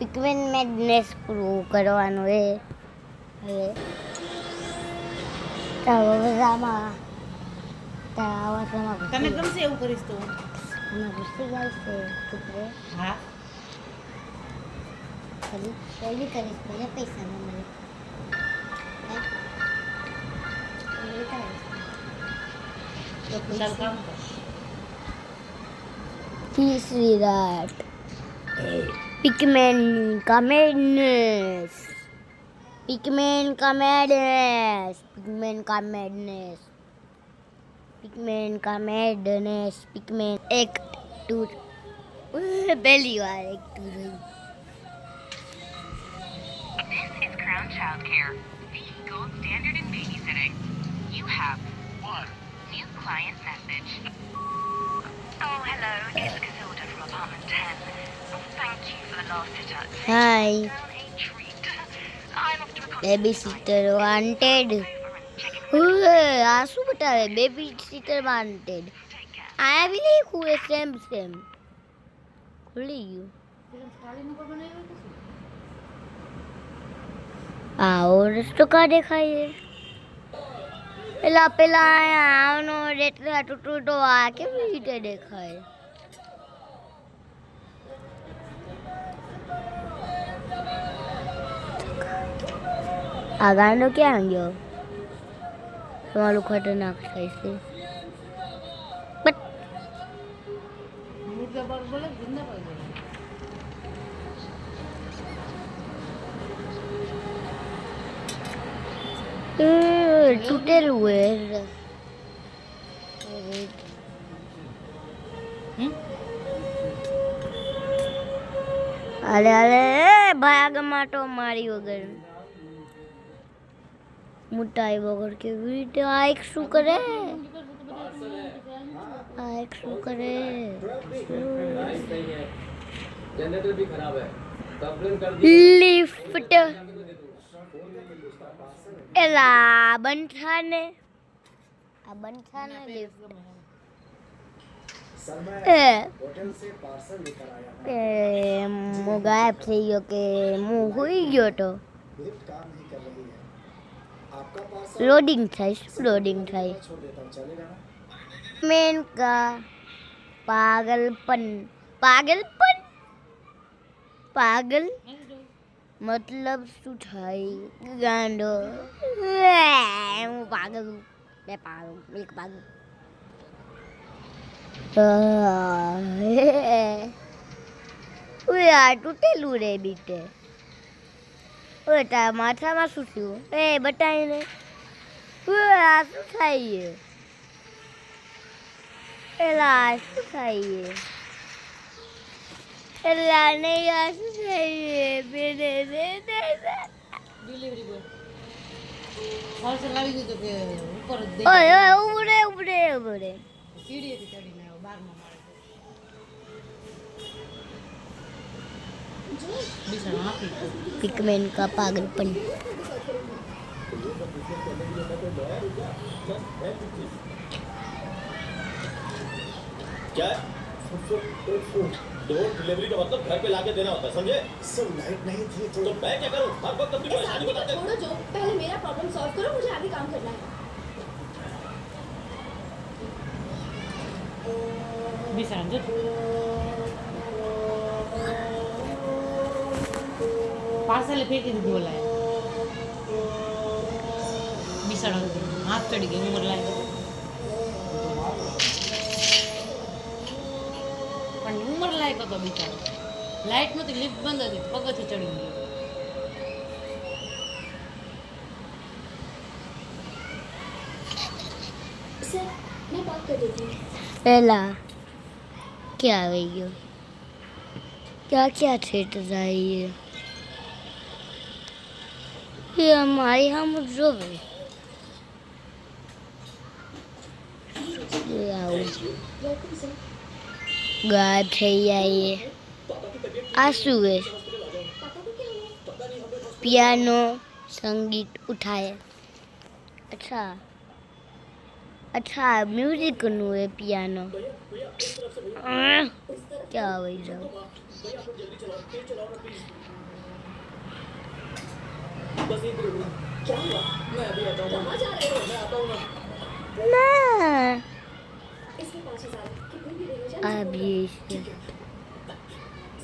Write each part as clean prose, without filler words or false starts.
पिकमेन madness પૂરું કરવાનું એ હવે તાવરામાં તને ગમશે એવું કરીશ તો અમે ગુસ્સે જાય છે ચૂપરે હા ખાલી પહેલી કરીશ મને પૈસા ન મળે ચાલ કામ કર तीसरी रात पिकमैन का मैडनेस पिकमैन का मैडनेस पिकमैन का मैडनेस पिकमैन का मैडनेस पिकमैन एक टूर पहली बार एक tour This is Crown Childcare, the gold standard in babysitting. You have one new client message. Oh, hello, it's Casilda from apartment 10. Oh, thank you for the last sitter. Hi. Down a treat. I'm off to a Babysitter wanted. આ શું બતાવે baby sitter વાન્ટેડ આ બી નહીં હુએ same same ભૂલી ગયું આવો રસ્તો કા દેખાય પેલા પેલા આવનો રેટલા તૂટો આ કેવી રીતે દેખાય આ ગાંડો ક્યાં ગયો તમારું ખતરનાક થાય છે બટ મુર્દા પર બોલે જિંદા પર બોલે તૂટેલું હે અરે અરે ભાગ માટો મારી વગર મોટાઈ વગર કેવી રીતે આ એક શું કરે આ એક શું કરે जनरेटर भी खराब है कंप्लेन कर दी લિફ્ટ એલા બંધાને આ બંધાને લિફ્ટ होटल से पार्सल लेकर आया એ હું ગાયબ થઈ ગયો કે હું હોઈ ગયો તો लिफ्ट काम नहीं कर रही है आपका पार्सल લોડિંગ થાય શું લોડિંગ થાય छोड़ देता हूँ चलेगा ना મેન કા પાગલપન પાગલપન પાગલ મતલબ શું થાય ગાંડો હું પાગલ બે પાગલ એક પાગલ ઓય આ તૂટેલું રે બીટે ઓય તારા માથામાં શું થયું એ બતાવીને ઓય આ શું થાય એલા આ શું થાય એલા નહીં આ શું થાય બેને ડિલિવરી બોય પાર્સલ આવી ગયું તો કે ઉપર જ દે ઓય ઓય ઉભરે ઉભરે ઉભરે સીડીએથી ચડીને આવ્યો 12મા માળે બિચારા આપી पिकमैन का पागलपन क्या है डोर डिलीवरी का मतलब घर पे लाके देना होता है समझे सर लाइट नहीं थी तो तो मैं क्या करूं हर वक्त अपनी परेशानी बताते हो छोड़ो जो पहले मेरा प्रॉब्लम सॉल्व करो मुझे आगे काम करना है બિચારા જો પાર્સલ ફેંકી દીધું ઓલાએ બિચારા હાથ ચડી ગઈ ઉમર લાગે પણ ઉમર લાયક હતો બિચારો લાઇટ નહોતી લિફ્ટ બંધ હતી પગથી ચડી ગયો सर मैं बात कर देती हूँ पहला क्या આવી ગયો क्या क्या थेट जाइए ये हमारी हम जोवे वेलकम सर गायब થઈ જાય આ શું है पापा को क्या हुआ पियानो संगीत उठाए अच्छा अच्छा म्यूजिक નું है पियानो क्या हो जाओ भैया आप लोग जल्दी चलाओ, तेज चलाओ ना प्लीज। बस एक मिनट। क्या हुआ? मैं अभी आता हूँ। कहाँ जा रहे हो? मैं आता हूँ ना। ना इसमें 5,000 कितनी भी देर हो जाए अब ये इससे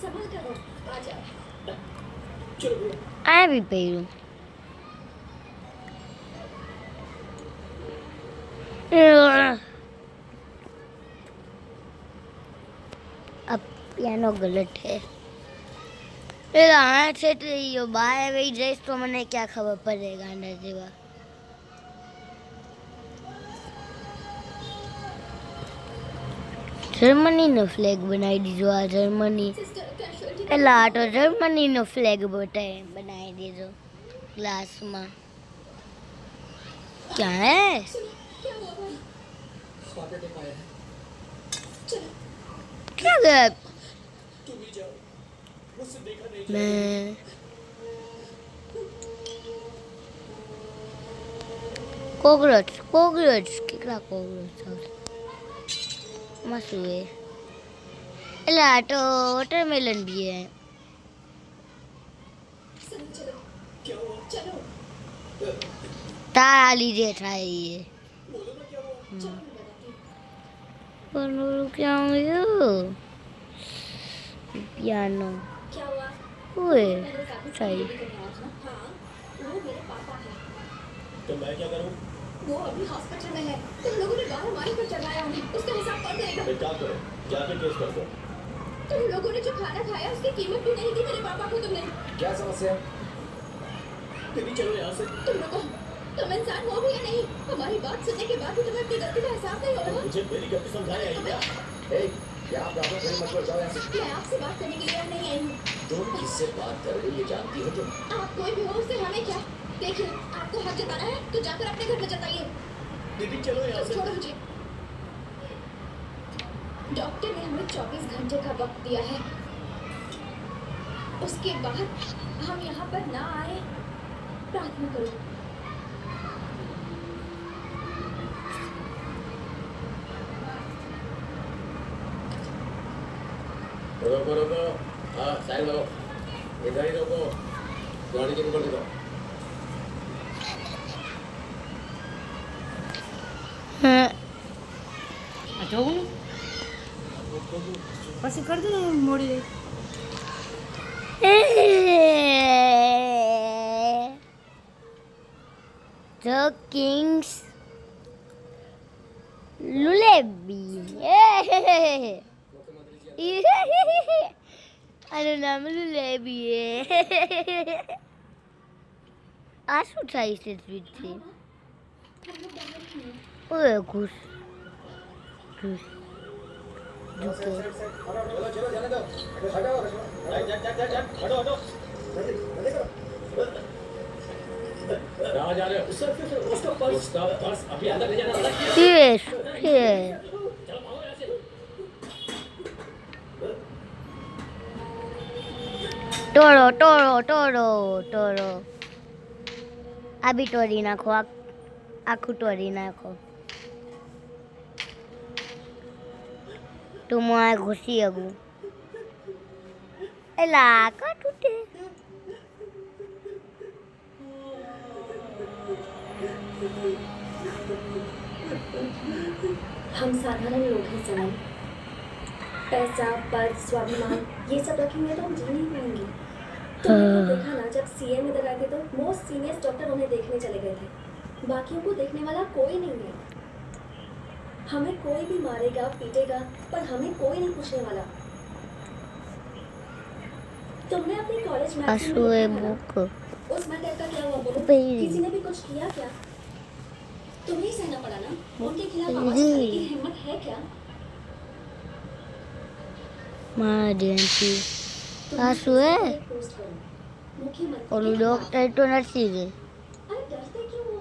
संभल कर रहो। आ जाओ। चलो भैया। आया भी पेरू अब पियानो गलत है हाँ છે તો બહાર આવી જઈશ તો મને ક્યાં ખબર પડે ગાંડા જેવા જર્મનીનો ફ્લેગ બનાવી દીધો આ જર્મની सिस्टर कैजुअलिटी એટલે આ તો જર્મનીનો ફ્લેગ બનાવી દીધો ગ્લાસમાં क्या है क्या हुआ भाई? हार्ट अटैक आया है। चलो क्या गया तुम भी जाओ, मुझसे देखा नहीं मैं કોકરોચ કેટલા કોકરોચ માં શું હે એટલે આ તો વોટરમેલન भी है सनी चलो क्या हुआ? चलो તારા લીધે થાય એ बोलो ना क्या हुआ? चलो मैं बताती हूँ। પણ ઓલું ક્યાં ગયું પિયાનો क्या हुआ? ઓએ मैंने काफी सही सारी करने आया था ना। हाँ वो मेरे पापा है। तो मैं क्या करूँ? वो अभी हॉस्पिटल में है। तुम लोगों ने 12 मारी पर चढ़ाया उन्हें। उसका हिसाब कौन देगा? एक काम करो, जाके केस कर दो। तुम लोगों ने जो खाना खाया उसकी कीमत भी नहीं दी मेरे पापा को तुमने। क्या समस्या है? दीदी चलो यहाँ से। तुम लोगों तुम इंसान हो भी या नहीं? हमारी बात सुनने के बाद भी तुम्हें अपनी गलती का एहसास नहीं हो रहा? मुझे मेरी गलती समझाई आई क्या? ए, क्या आप प्रॉब्लम कहीं मत जाओ यहाँ से। मैं आपसे बात करने के लिए यहाँ नहीं आई हूँ। तुम किससे बात कर रही हो ये जानती हो तुम? आप कोई भी हो उससे हमें क्या? देखिए आपको हक जताना है तो जाकर अपने घर में जताइए। दीदी चलो यहाँ से। छोड़ो मुझे। डॉक्टर ने हमें 24 घंटे का वक्त दिया है। उसके बाद हम यहाँ पर ना आए। प्रार्थना करो। रोको रोको, हाँ साइड लो, इधर ही रोको, गाड़ी के ऊपर देखो। हाँ આ જોવું ને પછી કરજો ને મોડી રહી The King's Lullaby. આનું નામ લુલેબી આ શું થાય છે સ્વીટથી ઓય ઘૂસ ઘૂસ चलो चलो जाने दो। हटाओ हटो हटो। कहाँ जा रहे हो? सर उसका पर्स अभी अंदर ले जाना पड़ा। Yes, yes. चलो भागो यहाँ से। ટોળો આ બી તોડી નાખો આખું તોડી નાખો તો હું આ ઘૂસી શકું એલા કા તૂટે हम साधारण लोग हैं सनम। पैसा पद स्वाभिमान ये सब रखेंगे तो हम जी नहीं पाएंगे। तुमने तो देखा ना जब सीएम इधर आए थे तो मोस्ट सीनियर डॉक्टर उन्हें देखने चले गए थे। बाकियों को देखने वाला कोई नहीं है। हमें कोई भी मारेगा पीटेगा पर हमें कोई नहीं पूछने वाला। तुमने अपने कॉलेज में આસુ એ બુક उस मैटर का क्या हुआ बोलो? पेरी। किसी ने भी कुछ किया क्या? तुम्हें ही सहना पड़ा ना? उनके खिलाफ आवाज पेरी। उठाने की हिम्मत है क्या? મારા ધ્યાનથી तुम આસુ એ एक पोस्ट करो। मुख्यमंत्री ઓલું के ડોક્ટર તો નથી રે खिलाफ। अरे डरते क्यों हो?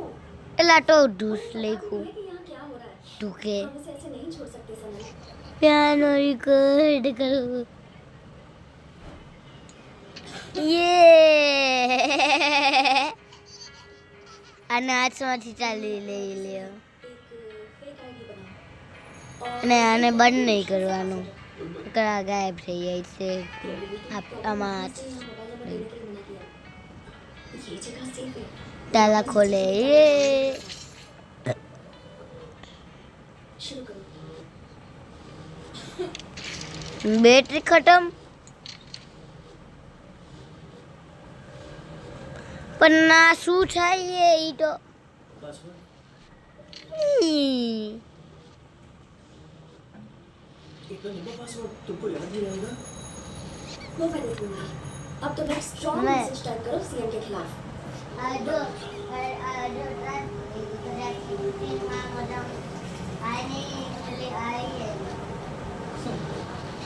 એલા તો ઢૂસ લખ્યું कि यहाँ क्या हो रहा है? ઢૂકે हम इसे ऐसे नहीं छोड़ सकते सनम। piano record करो ये અનાજમાંથી ચાલી લઈ લ્યો एक फेक आईडी बनाओ અને આને બંધ નહીં કરવાનું करा गायब થઈ જાય છે આમાં मुझे यहाँ मोबाइल नंबर देने के लिए मना किया। ये जगह सेफ है। તાલા ખોલે એ शुरू करो। બેટરી ખતમ પણ ના શું થાય એ તો पासवर्ड इतना लंबा पासवर्ड तुमको याद नहीं रहेगा वो मैं देख लूंगी। अब तो मैं स्ट्रॉन्ग मैं- मैसेज टाइप करो सीएम के खिलाफ।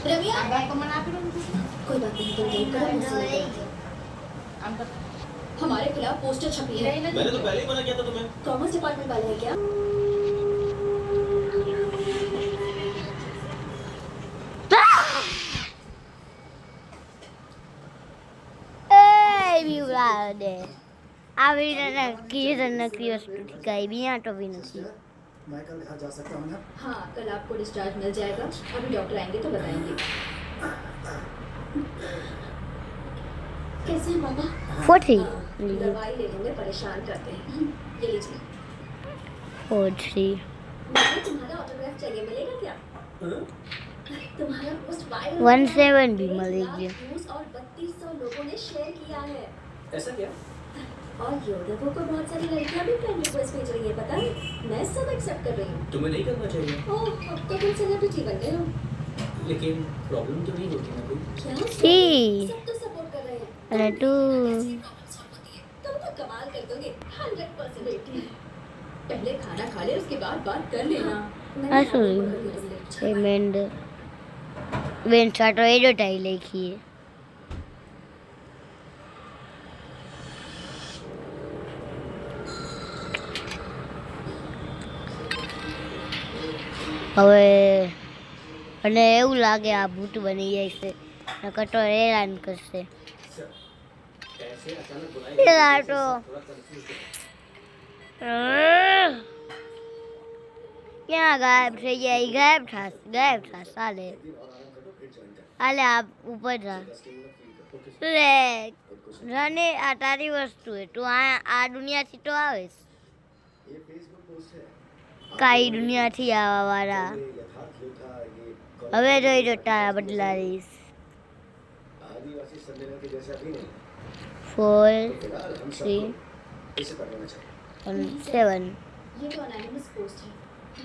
रविया બાબા મને આપી દો ને. कोई बात नहीं, तुम टाइप करो, मैं सीएम करूंगी। આમ કર. हमारे खिलाफ पोस्टर छपी है। मैंने तो पहले ही मना किया था तुम्हें कॉमर्स डिपार्टमेंट वाले हैं क्या? એ બીવડા દે આવી નકરી વસ્તુ કઈ બી આટો બી નથી मैं कल घर जा सकता हूँ ना? हाँ, कल आपको डिस्चार्ज मिल जाएगा। अभी डॉक्टर आएंगे तो बताएंगे। कैसे हैं मामा? 40 दवाई लेने में परेशान करते हैं। ये लीजिए। 40 मुझे तुम्हारा ऑटोग्राफ चाहिए, मिलेगा क्या? तुम्हारा पोस्ट वायरल 17 भी मिलेगी। और 3200 लोगों ने शेयर किया है। ऐसा क्या और योदवो को बहुत सारी लड़कियां भी फ्रेंड रिक्वेस्ट भेज रही है, पता है? मैं सब एक्सेप्ट कर रही हूँ। तुम्हें नहीं करना चाहिए ओह, अब तो तुम सेलिब्रिटी बन गए हो। लेकिन प्रॉब्लम तो नहीं होती ना कोई क्या? सी सब तो सपोर्ट कर रहे हैं। અને તું तुम तो कमाल कर दोगे। 100% बेटी। पहले खाना खा ले, उसके बाद बात कर लेना। આ શું પેમેન્ટ બેન છાટો એડવર્ટાઈ લખીએ હવે અને એવું લાગે આ ભૂત બની જાય છે નકર તો હેરાન કરશે ऐसे अचानक बुलाए પેલા તો थोड़ा कंफ्यूज ક્યાં ગાયબ થઈ જાય ગાયબ થાસ ચાલે હાલે આ ઉપર જા લે જાને આ તારી વસ્તુ હે તું આ દુનિયાથી તો આવેશ ये फेसबुक पोस्ट है કાઈ દુનિયાથી આવવા વાળા ये यथार्थ लेखा ये હવે જોઈ જો તારા બદલા રહીશ आदिवासी सम्मेलन के जैसा भी नहीं 4 फिलहाल हम 3 सबको इसे पढ़ना चाहिए 7 ये तो अनोनिमस पोस्ट है।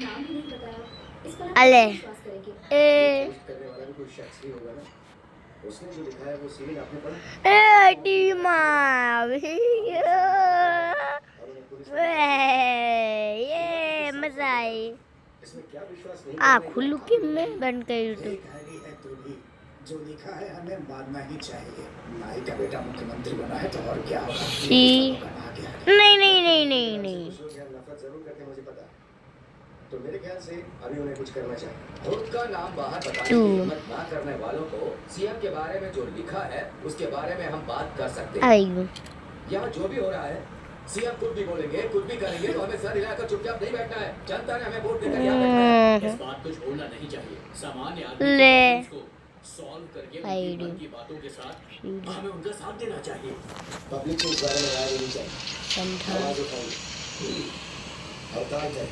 नाम भी नहीं बताया। इस पर आप अले। कैसे विश्वास करेंगे? એ पोस्ट करने वाला भी कोई शख्स ही होगा ना उसने जो लिखा है वो सीन आपने पढ़ा એ ટીમા આવી और उन्हें पुलिस એ મજા આવી इसमें क्या विश्वास नहीं આ ખુલ્લું કેમ મેં બંધ કર્યું હતું हैरी है तू भी जो लिखा है हमें मानना ही चाहिए नाई का बेटा मुख्यमंत्री बना है तो और क्या होगा सी बना गया नहीं नहीं नहीं नहीं नहीं दूसरों की हम नफरत जरूर करते हैं मुझे पता है तो मेरे ख्याल से अभी उन्हें कुछ करना चाहिए खुद का नाम बाहर बताने तू। की हिम्मत ना करने वालों को सीएम के बारे में जो लिखा है उसके बारे में हम बात कर सकते हैं आई गयो यहाँ जो भी हो रहा है सीएम कुछ भी बोलेंगे कुछ भी करेंगे तो हमें सर हिलाकर चुपचाप नहीं बैठना है जनता ने हमें वोट देकर यहाँ बैठा है इस बात को छोड़ना नहीं चाहिए सामान्य ले। आदमी को सॉल्व करके आई उनकी डी। मन की बातों के साथ हमें उनका साथ देना चाहिए पब्लिक को इस बारे में राय देनी चाहिए संथा आवाज उठाइए हड़ताल है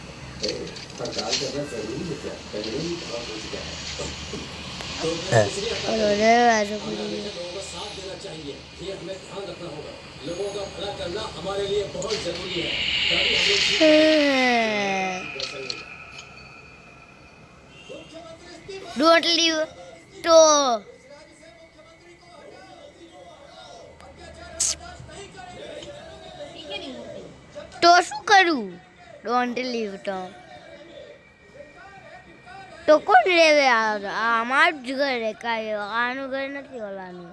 हड़ताल करना जरूरी है क्या पहले ही बहुत हो चुका है तो इसलिए और राजो हमें लोगों का साथ देना चाहिए ये हमें ध्यान रखना होगा लोगों का भला करना हमारे लिए बहुत जरूरी है तभी हम लोग डोंट लीव तो તો શું કરું ડોન્ટ લીવ તો કોણ લેવે અમારું જ ઘર હે કાંઈ આનું ઘર નથી ઓલાનું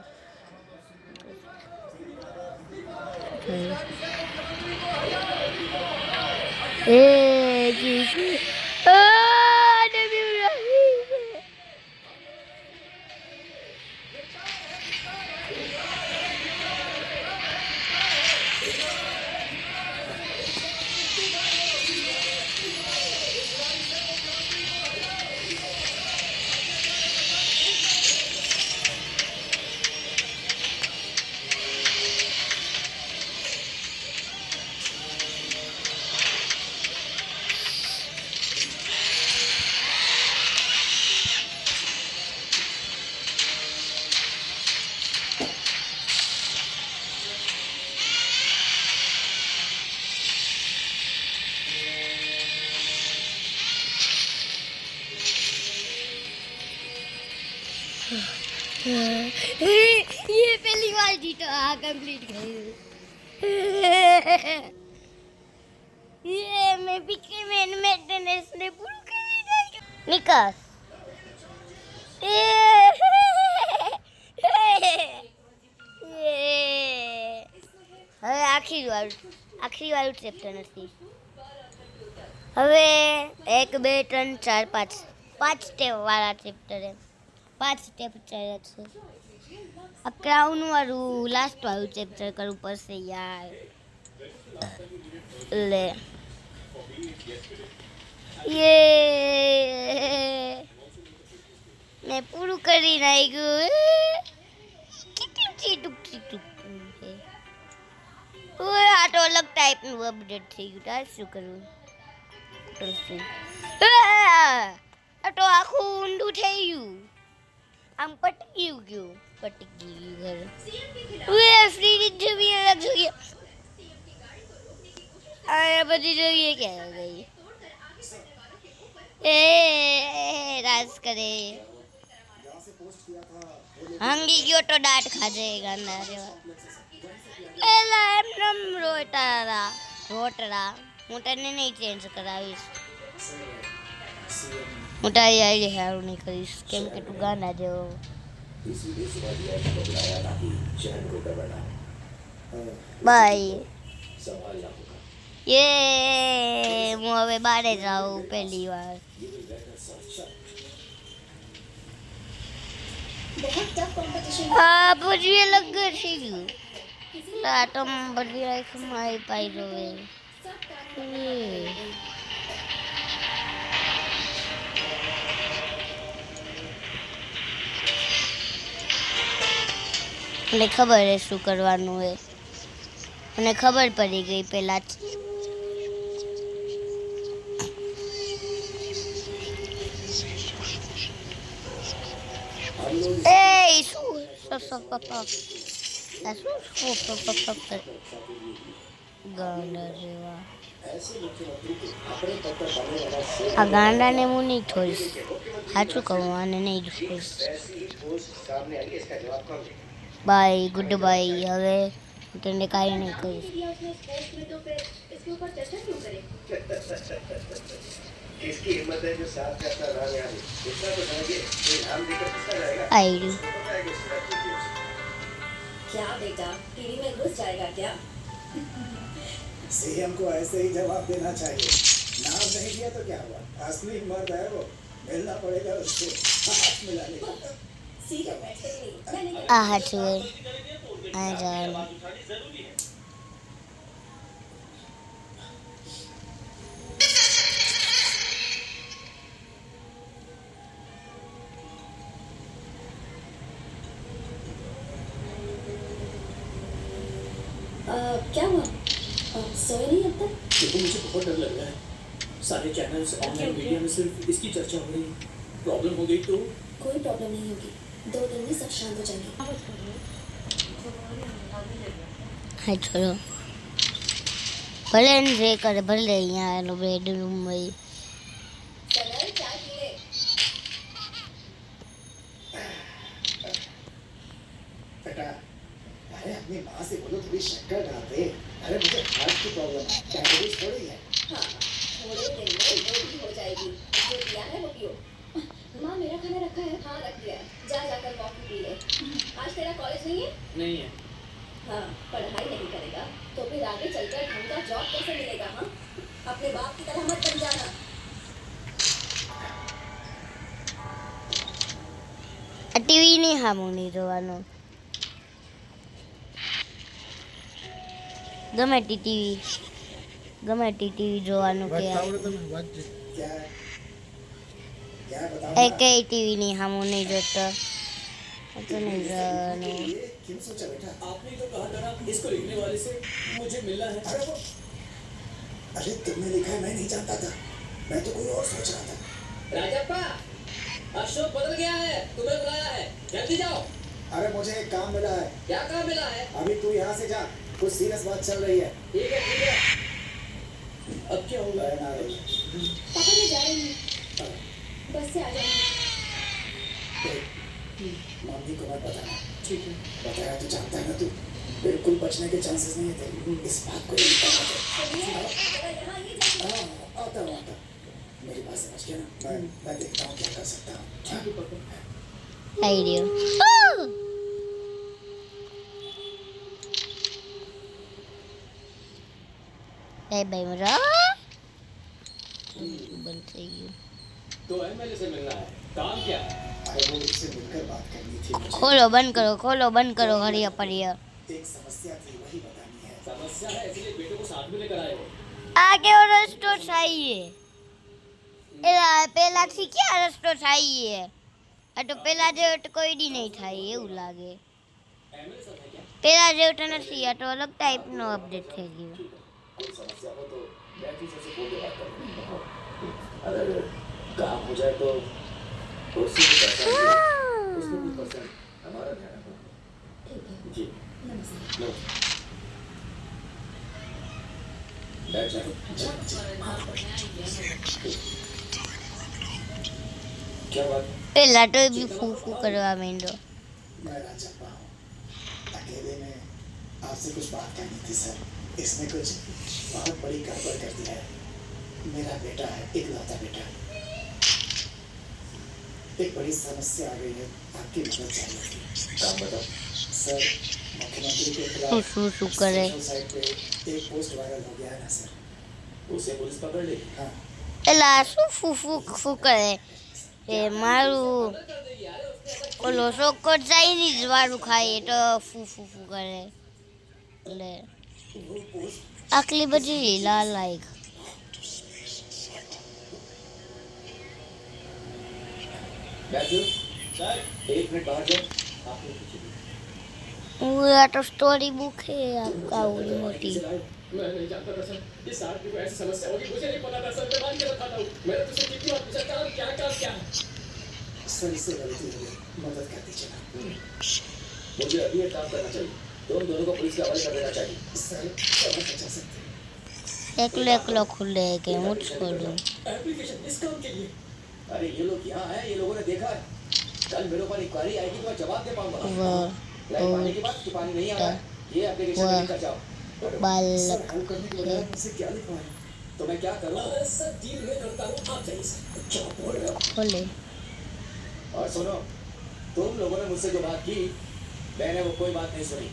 એ જી ये पहली बार जीता। हाँ कंप्लीट कर। ये मैं पिछले मैन मेंटेनेंस ने पूरा कर दिया। निकास હવે આખરી વાળું ચેપ્ટર નથી. હવે 1 2 3 4 5 સ્ટેપ વાળા ચેપ્ટર એમ 5 સ્ટેપ છે. આ ક્રાઉન વાળું લાસ્ટ વાળું ચેપ્ટર કરવું પડશે યાર. લે મેં પૂરું કરી નાખ્યું. કેટલું ચીટુક છે. આ તો અલગ ટાઈપનું અપડેટ થઈ ગયું. તારે શું કરવું? આ તો આખું ઊંડું થઈ ગયું. આમ પટકી ગયું ઘર. ફ્રી જવી અલગ જોઈએ. આ બધી જોઈએ ક્યાં ગઈ? રાજ કરે. હંગી ગયો તો દાંત ખાજે ગાંડા જેવા. એલા એમ નમ રોટરા હું તને નહીં ચેન્જ કરાવીશ. હું તારી આઈડી સારું નહીં કરીશ કેમ કે તું ગાંડા જેવો. બાય. હું હવે બારે જાઉં પહેલી વાર. बहुत टफ कंपटीशन હા પછી અલગ થઈ ગયું. આ તો બધી લાઈફ મારી પાઈ જોવે. મને ખબર હે શું કરવાનું હે. મને ખબર પડી ગઈ પહેલા જ. એ શું ગાંડા જેવા. આ ગાંડાને હું નહીં છોડીશ. સાચું કહું આને નહીં છોડીશ. Bye good bye. હવે હું તને કાંઈ નહીં કહીશ. इसके ऊपर चर्चा क्यों करें? किसकी हिम्मत है जो साथ जाता रहा यार इतना तो समझिए कोई नाम देकर किसका जाएगा आई डू. पता है कि सुरक्षित है क्या बेटा टीवी में घुस जाएगा क्या? सीएम को ऐसे ही जवाब देना चाहिए. नाम नहीं दिया तो क्या हुआ? असली मर्द है वो. मिलना पड़ेगा उससे. हाथ मिलाने का. सीरियस बैठे नहीं मैंने આ હાચું હે. આ જવાનું. क्या हुआ? सोए नहीं अब तक? देखो मुझे बहुत डर लग रहा है. सारे चैनल्स ऑनलाइन मीडिया में सिर्फ इसकी चर्चा हो रही है. प्रॉब्लम हो गई तो कोई प्रॉब्लम नहीं होगी 2 दिन में सब शांत हो जाएंगे. હા છોડો. ભલે ને જે કરે ભલે. અહીંયા એનો બેડરૂમ હોય. सनल चाय पी ले. बेटा अरे अपनी माँ से बोलो थोड़ी शक्कर डाल दे. अरे मुझे हार्ट की प्रॉब्लम है. डायबिटीज थोड़ी है. हाँ थोड़े दिन में वो भी हो जाएगी. जो दिया है वो पियो. माँ मेरा खाना रखा है. हाँ रख दिया है. जा जाकर कॉफी पी ले. आज तेरा कॉलेज नहीं है? नहीं है. हाँ पढ़ाई नहीं करेगा तो फिर आगे चलकर ढंग का जॉब कैसे मिलेगा? हाँ अपने बाप की तरह मत बन जाना. આ ટીવી નહીં સામું નહીં જોવાનું. ગમે તે ટીવી જોવાનું કે क्या क्या बताऊं? એકેય ટીવી નહીં સામું નહીં જોતો. તો નહીં જોવાનું. ये क्यों सोचा बेटा? आपने तो कहा था ना इसको लिखने वाले से मुझे मिलना है. अरे वो अरे तुमने लिखा है मैं नहीं जानता था. मैं तो कोई और सोच रहा था. राजप्पा अशोक बदल गया है तुम्हें बुलाया है जल्दी जाओ. अरे मुझे एक काम मिला है. क्या काम मिला है? अभी तू यहाँ से जा. कुछ सीरियस बात चल रही है. ठीक है अब क्या होगा? बहन आ रही है. पापा मैं जा रही हूँ. बस से आ जाऊंगी. मम्मी को मत बताना. ठीक है। बताया तो जानता है ना तू, बिल्कुल बचने के चांसेस नहीं है तेरे। इस बात को नहीं पता हाँ, आता हूँ। मेरी बात समझ गया ना? मैं देखता हूँ क्या कर सकता हूँ। ठीक है पापा। आइडिया भाई मेरा बंद चाहिए। तो एमएलए से मिलना है, काम क्या है? अरे वो उससे मिलकर बात करनी थी मुझे। खोलो बंद करो हरिया परिया एक समस्या थी, वही बतानी है। समस्या है इसलिए बेटे को साथ में लेकर आए हो। आगे और रस्तो चाहिए પેલા થી ક્યાં રસ્તો થાય આ તો પેલા જેવો તો કોઈ દી નહીં થાય એવું લાગે एमएलए साथ है क्या? પેલા જેવું તો નથી આ તો અલગ ટાઈપનો અપડેટ થઈ ગયો कोई समस्या हो तो मैं किसी से बोल के बात करूंगा। अगर काम हो जाए तो उससे भी पैसा उसमें कुछ परसेंट हमारा ध्यान रखो। जी नमस्ते। बैठ जाओ। क्या बात है? પેલા તો બી ફૂફू કરવા માંડ્યો मैं राजप्पा हूँ। अकेले में आपसे कुछ बात करनी थी सर। इसने कुछ बहुत बड़ी गड़बड़ कर दी है। मेरा बेटा है, इकलौता बेटा। एक बड़ी समस्या आ गई है, आपकी मदद चाहिए थी। काम बताओ। सर, मुख्यमंत्री के खिलाफ ફૂફू કરે सोशल साइट पे एक पोस्ट वायरल हो गया है ना सर? उसे पुलिस पकड़ लेगी। हाँ, પેલા શું ફૂફू કરે એ મારું ઓલો છોકરો ચાઇનીઝ વાળું ખાય તો ફૂફू કરે એટલે આટલી બધી લીલા લાયક बैठो। सर 1 मिनट बाहर जाओ। आप लोग पीछे बैठो। હું આ તો સ્ટોરી બુક है आपका आवड़ी मोटी मैं नहीं जानता था सर, इस आदमी को ऐसी समस्या होगी मुझे नहीं पता था सर। मैं मान के रखा था। मैंने तुझसे कितनी बार पूछा काम क्या सर इससे गलती हो गई, मदद कर दीजिए ना। मुझे अभी एक काम करना चाहिए। तुम दोनों को पुलिस के हवाले कर देना चाहिए। सर, क्या बचा सकते हैं? એકલો એકલો ખુલે કે હું જ ખોલું एप्लीकेशन इस काम के लिए। अरे ये लोग यहाँ हैं, ये लोगों ने देखा है। कल मेरे ऊपर इंक्वायरी आएगी तो मैं जवाब दे पाऊंगा। वाह लाइन आने के बाद कि पानी नहीं आ रहा है, ये एप्लीकेशन वाह। लेकर जाओ। सर, બાલક हल करने के बजाय मुझसे क्या लिखवाएं? तो मैं क्या करूँ? सर डील में करता हूँ, आप जाइए सर। क्या बोल रहे हो? ખોલે और सुनो, तुम लोगों ने मुझसे जो बात की मैंने वो कोई बात नहीं सुनी।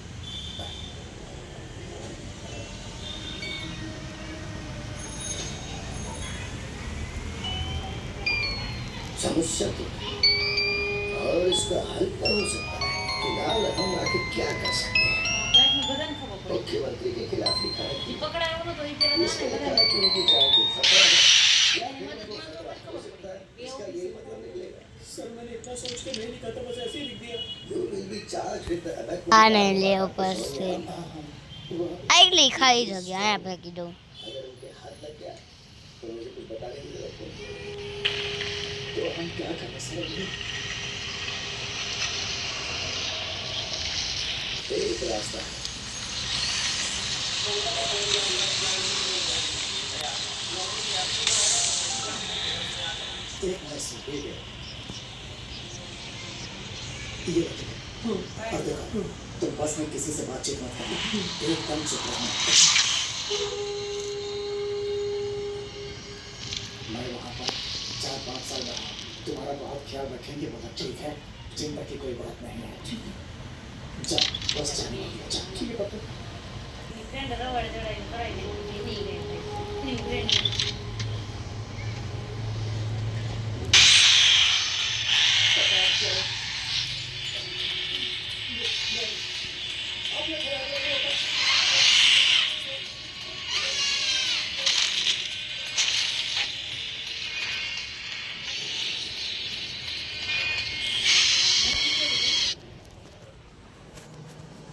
समस्या तो है, और इसका हल क्या हो सकता है? फिलहाल हम आके क्या कर सकते हैं? બધાને ખબર પડે मुख्यमंत्री के खिलाफ लिखा है ઈ પકડાયો નતો ઈ પેલા इसमें ના लिखा है कि उनकी जान को खतरा है। या फिर उनको खतरा हो सकता है, इसका यही मतलब निकलेगा। सर मैंने इतना सोच के नहीं लिखा था, बस ऐसे ही लिख दिया। You will be charged with the આ નહીં લેવો પડશે આ ખાલી જગ્યા અહીંયા ફેંકી દઉં अगर उनके हाथ लग गया तो मुझे कुछ बताने की जरूरत नहीं। तो हम क्या करें सर? एक रास्ता है। एक मैसेज भेज गया। ये देखो, और देखो, तुम बस में किसी से बातचीत मत करना, एकदम चुप रहना। मैं वहाँ पर 4-5 साल रहा, तुम्हारा बहुत ख्याल रखेंगे मतलब, ठीक है? चिंता की कोई बात नहीं है। जा, बस जाने वाली है, जा। ठीक है पापा। ફ્રેન્ડ રવાડે ચડાવીને કરાવી દે એની ફ્રેન્ડ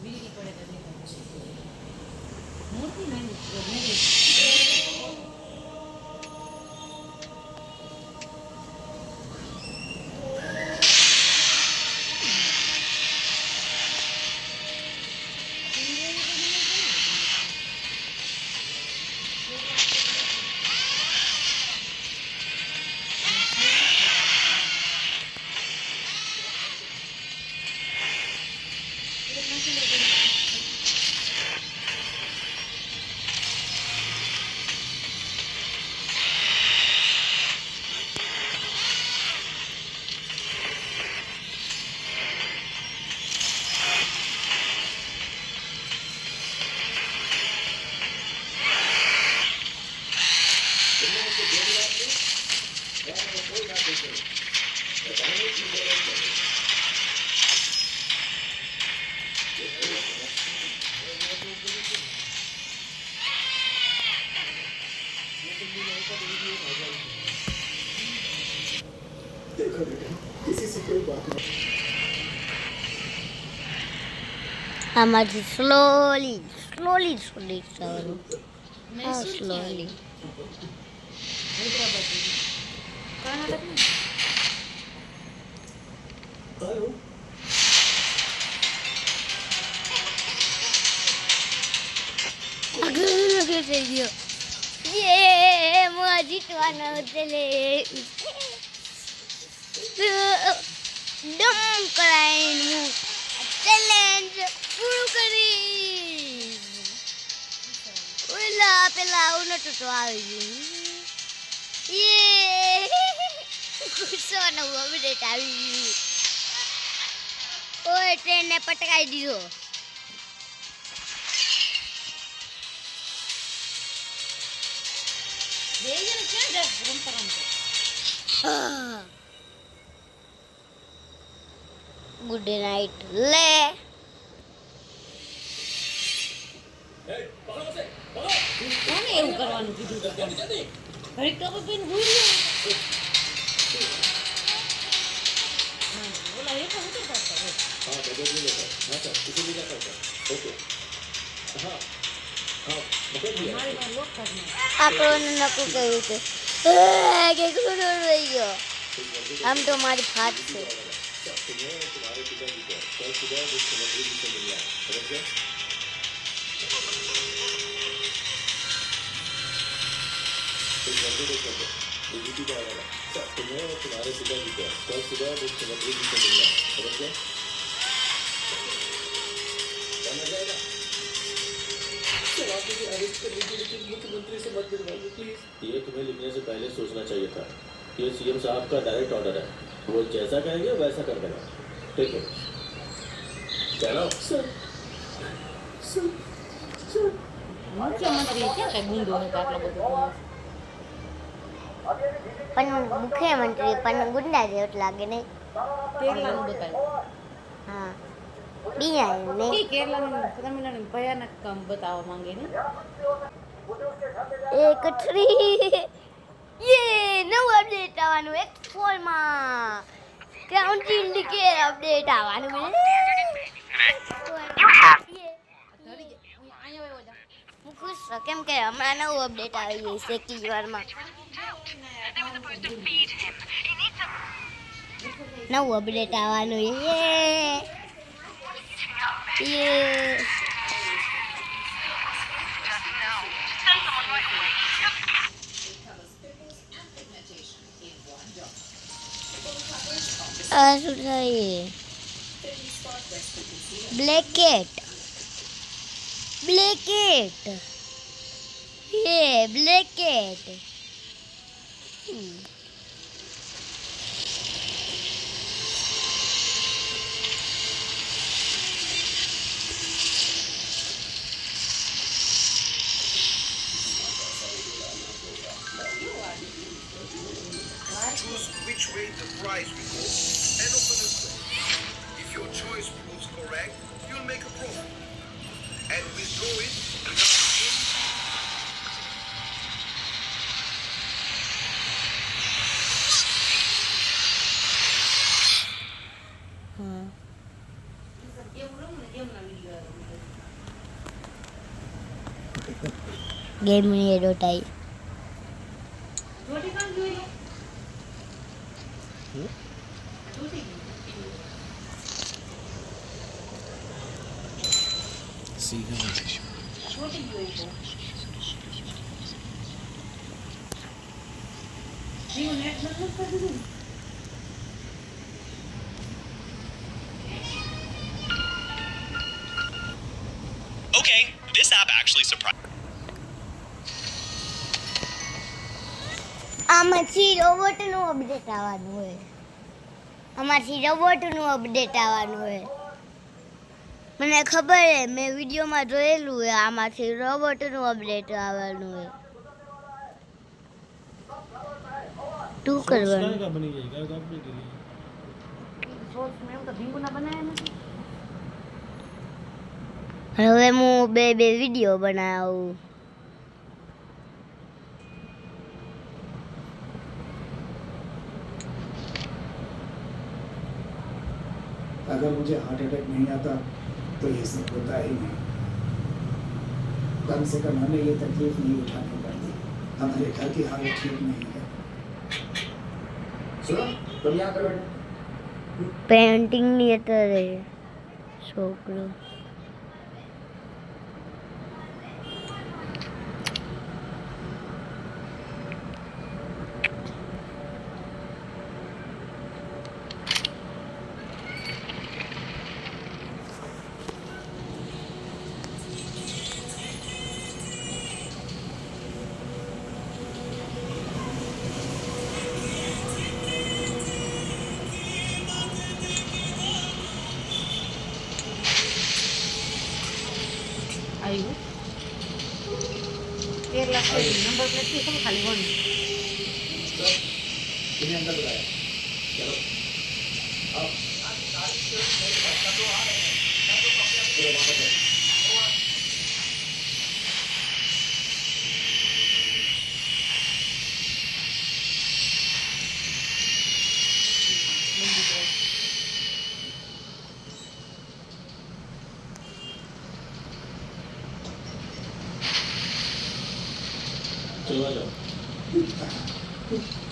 બીડી પડે તો મૂર્તિ નહીં देखो बेटा, किसी से कोई बात नहीं। આમાંથી સ્લોલી સ્લોલી સ્લોલી જવાનું. હા સ્લોલી. હૈદરાબાદ કર્ણાટક ને हेलो લગે થઈ ગયો. યે મોં જીતવાનો ચલે. ડમ કરાઈને હું ચેલેન્જ પૂરું કરીશ. ઓલા પેલા આવું નતું તો આવી ગયું. યે ગુસ્સો નવું અપડેટ આવી ગયું. ઓય ટ્રેનને પટકાઈ દીધો. બે જણ ક્યાં જાય રમતા રમતા ગુડ નાઇટ લે. કોને એવું કરવાનું કીધું તો ઘડીક ટોપી પહેરીને ભૂલી ગયો. ઓલા એ પણ ઉતરતા હતા બસ. हाँ बजट भी लेता हाँ सर इसे भी जाता सर ओके हाँ हाँ पकड़ लिया મારી માં લોક કાઢ આકડોને નકું કહ્યું કે કે ગુડો રહી ગયો. આમ તો મારી ફાટ છે. तुम्हें तुम्हारे पिताजी को कल सुबह उस सेलिब्रिटी से मिलना है समझ गए इस लड़के को छोड़ दो डीजीपी का आएगा सर तुम्हें और तुम्हारे पिताजी को कल सुबह उस सेलिब्रिटी से मिलना है समझ गए समझ जाएगा सर आप मुझे अरेस्ट कर लीजिए लेकिन मुख्यमंत्री से मत मिलवाइए प्लीज ये तुम्हें लिखने से पहले सोचना चाहिए था ये सीएम साहब का डायरेक्ट ऑर्डर है वो जैसा कहेंगे वैसा कर देना ठीक है चलो सर सर सर મુખ્યમંત્રી ક્યાં કઈ ગુંડો હતો આટલો બધો પણ મુખ્યમંત્રી પણ ગુંડા જેવું લાગે નહીં. કેરલાનું બતાવ્યું હા બીજા ને કે કેરલાનું તમિલનાડુનું ભયાનક કામ બતાવવા માંગે ને એક ટ્રી યે નવું અપડેટ આવવાનું X4માં કાઉન્ટિંગ લીકે અપડેટ આવવાનું You have ધડી ગયા અહીંયા આવ્યો જા હું ખુશ છું કેમ કે હમણાં નવું અપડેટ આવી ગયું છે કિજવારમાં. they were supposed to feed him. He needs some નવું અપડેટ આવવાનું યે યે doesn't know. Send someone right away. આ શું થાય બ્લેકેટ બ્લેકેટ યે બ્લેકેટ. Choose which way the prize will go and open a store. If your choice proves correct, you'll make a profit and withdraw it without any ગેમની advertise રોટી કામ જોઈ લો રોટી જોઈ લો Jio net બંધ કરી દીધું app actually surprised. આમાંથી રોબોટનું અપડેટ આવવાનું હોય. આમાંથી રોબોટનું અપડેટ આવવાનું હોય. મને ખબર છે, મેં વિડીયોમાં જોયેલું હોય. આમાંથી રોબોટનું અપડેટ આવવાનું હોય. શું કરવાનું? શોર્ટ્સ મેં એવું તો ભીંગુના બનાવ્યા નથી. હવે હું બે વિડીયો બનાવું. अगर मुझे हार्ट अटैक नहीं आता तो ये सब होता ही नहीं. कम से कम हमें ये तकलीफ नहीं उठानी पड़ती. हमारे घर की हालत ठीक नहीं है. सुनो, तुम यहाँ कर बैठो. પેઇન્ટિંગની અત્યારે છોકરો આવ્યું 13 લાખ નંબર પ્લેટ થી ખબર ખાલી વન इन्हें अंदर बुलाया. चलो. आओ. पूरे वहाँ पर बैठो. चलो आ जाओ.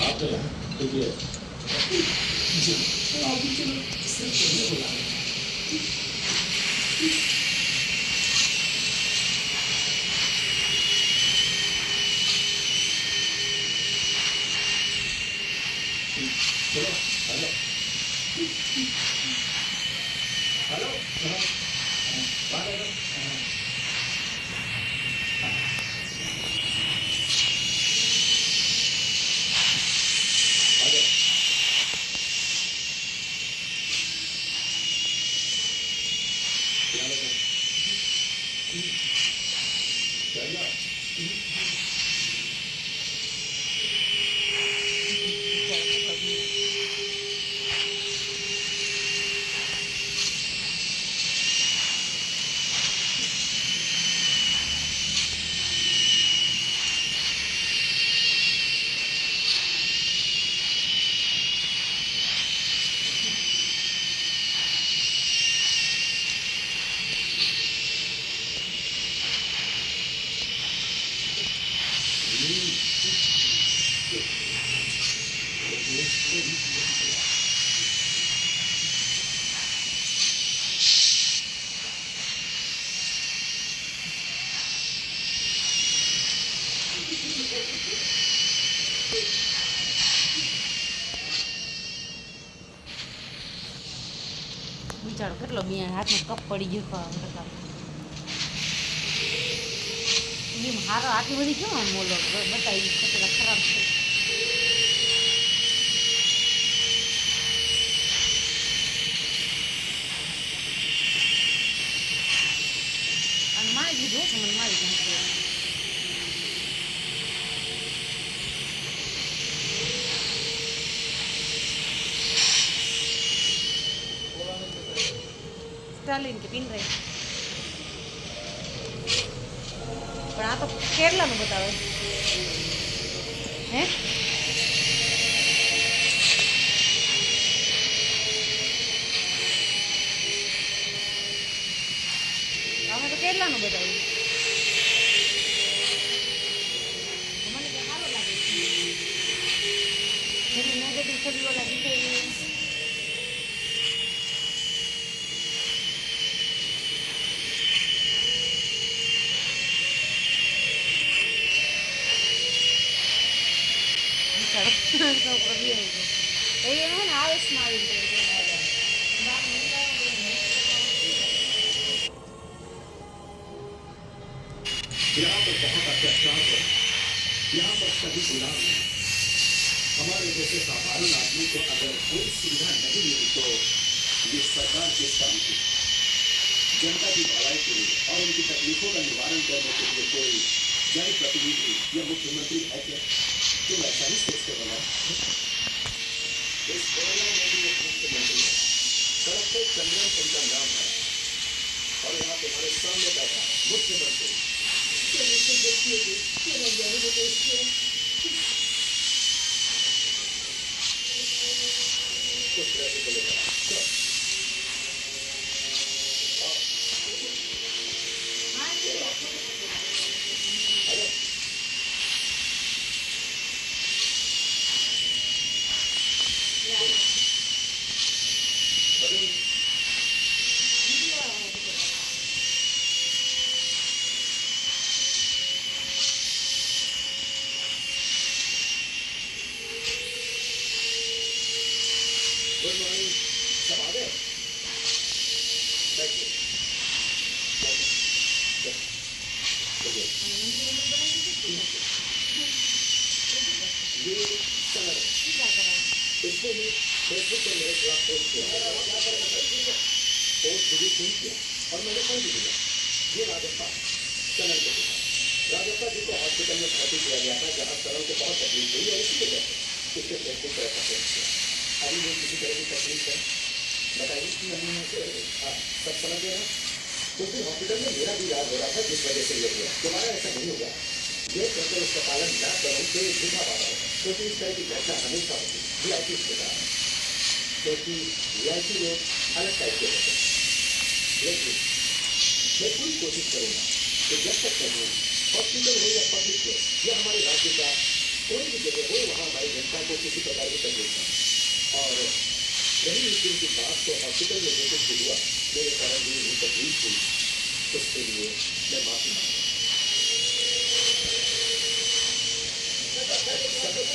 आप चलो. ठीक है. चलो आ जाओ. हेलो. बाहर आ जाओ. બિચારો કેટલો બિયા હાથમાં કપ પડી ગયો ખાવા કરતા એમ હારો આટલી બધી કેમ આમ બોલો બતાવી કચરા ખરાબ છે અને મારી દીધું કે મને મારી દીધું સ્ટાલિન કે પિન રહી પણ આ તો કેરલાનું બતાવે હે અમે તો કેરલાનું બતાવ્યું મને તો સારું લાગે જેની નેગેટિવ છબીઓ લાગી છે यहाँ पर बहुत अत्याचार हो, यहाँ पर सभी गुलाम हैं। हमारे जैसे साधारण आदमी को अगर कोई सुविधा नहीं मिली तो ये सरकार किस काम की? जनता की भलाई के लिए और उनकी तकलीफों का निवारण करने के लिए कोई जनप्रतिनिधि या मुख्यमंत्री है क्या? तुम ऐसा ही सोचते बना। इस कोरोना में भी एक मुख्यमंत्री है, सड़क पे चंदन उनका नाम है, और यहाँ तुम्हारे सामने बैठा मुख्यमंत्री। कुछ रहने को लेकर गुड मॉर्निंग, सब आ गए? बैठिए। ये सनर इसने भी फेसबुक पर मेरे खिलाफ पोस्ट किया, पोस्ट डिलीट नहीं किया और मैंने कौन भी दिया। ये राजप्पा सनर को दिखा। राजप्पा जी को हॉस्पिटल में भर्ती किया गया था, जहाँ सनर को बहुत तकलीफ हुई और इसी वजह से उसके फेसबुक पर ऐसा पोस्ट किया। अभी वो किसी तरह की तकलीफ है बताइए कि हमने से सब समझ गए ना। कुछ दिन हॉस्पिटल में मेरा भी इलाज हो रहा था, जिस वजह से ये हुआ। दोबारा ऐसा नहीं होगा। ये कहते उसका पालन न करूँ तो ये झूठा बात है, क्योंकि इस तरह की घटना हमेशा होती है VIP के कारण, क्योंकि VIP लोग अलग टाइप के होते हैं। लेकिन मैं पूरी कोशिश करूँगा कि जब तक करूँ हॉस्पिटल हो या पब्लिक हो या हमारे राज्य का कोई भी जगह हो, वहाँ हमारी जनता को किसी प्रकार की तकलीफ न। और रही इस दिन की बात, तो हॉस्पिटल में जो कुछ हुआ मेरे कारण जो मुझे तकलीफ हुई, उसके लिए मैं माफी मांगता हूँ। समय पर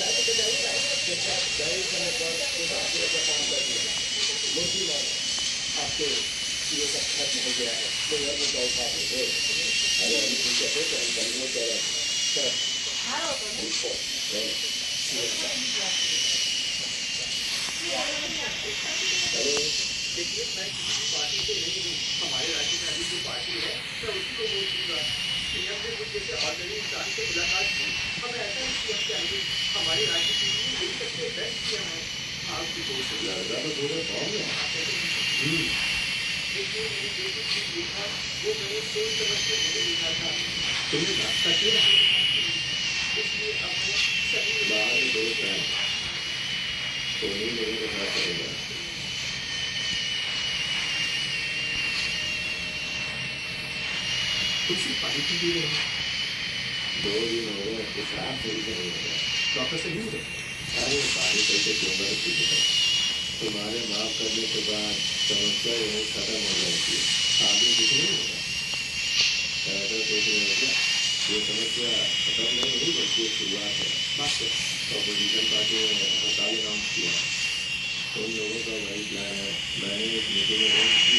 काम कर दिया मुझे आपके ये सब खर्च हो गया है, कोई अन्य का उठा हो गए देखिए, मैं किसी पार्टी से नहीं हूँ। हमारे राज्य में अभी जो पार्टी है मैं उसी को वोट दूंगा। सीएम ने कुछ जैसे ऑर्डिनरी इंसान से मुलाकात की, हमें ऐसा ही सीएम चाहिए। हमारे राज्य के लिए यही सबसे बेस्ट सीएम है। आपकी कोशिश ज़्यादा तो थोड़ा कम है। देखिए, मैंने जो कुछ लिखा वो मैंने सोच समझ के नहीं लिखा था। तुमने नाश्ता किया, इसलिए अब मैं सभी बाहर दोस्त हैं तो नहीं मेरे को साथ करेगा। तुलसी पानी की पी रहे 2 दिन हो गए, कुछ आप सही से नहीं हो गया। डॉक्टर से नहीं हो गया। अरे पानी कैसे क्यों रखी है? तुम्हारे माफ करने के बाद समस्या यही खत्म हो जाएगी, आगे कुछ नहीं होगा। ऐसा सोच रहे हो क्या? ये समस्या खत्म नहीं हुई, बल्कि एक शुरुआत है। अपोजिशन पार्टी ने हड़ताल अनाउंस किया, उन लोगों का वही प्लान है। मैंने एक मीटिंग अरेंज की,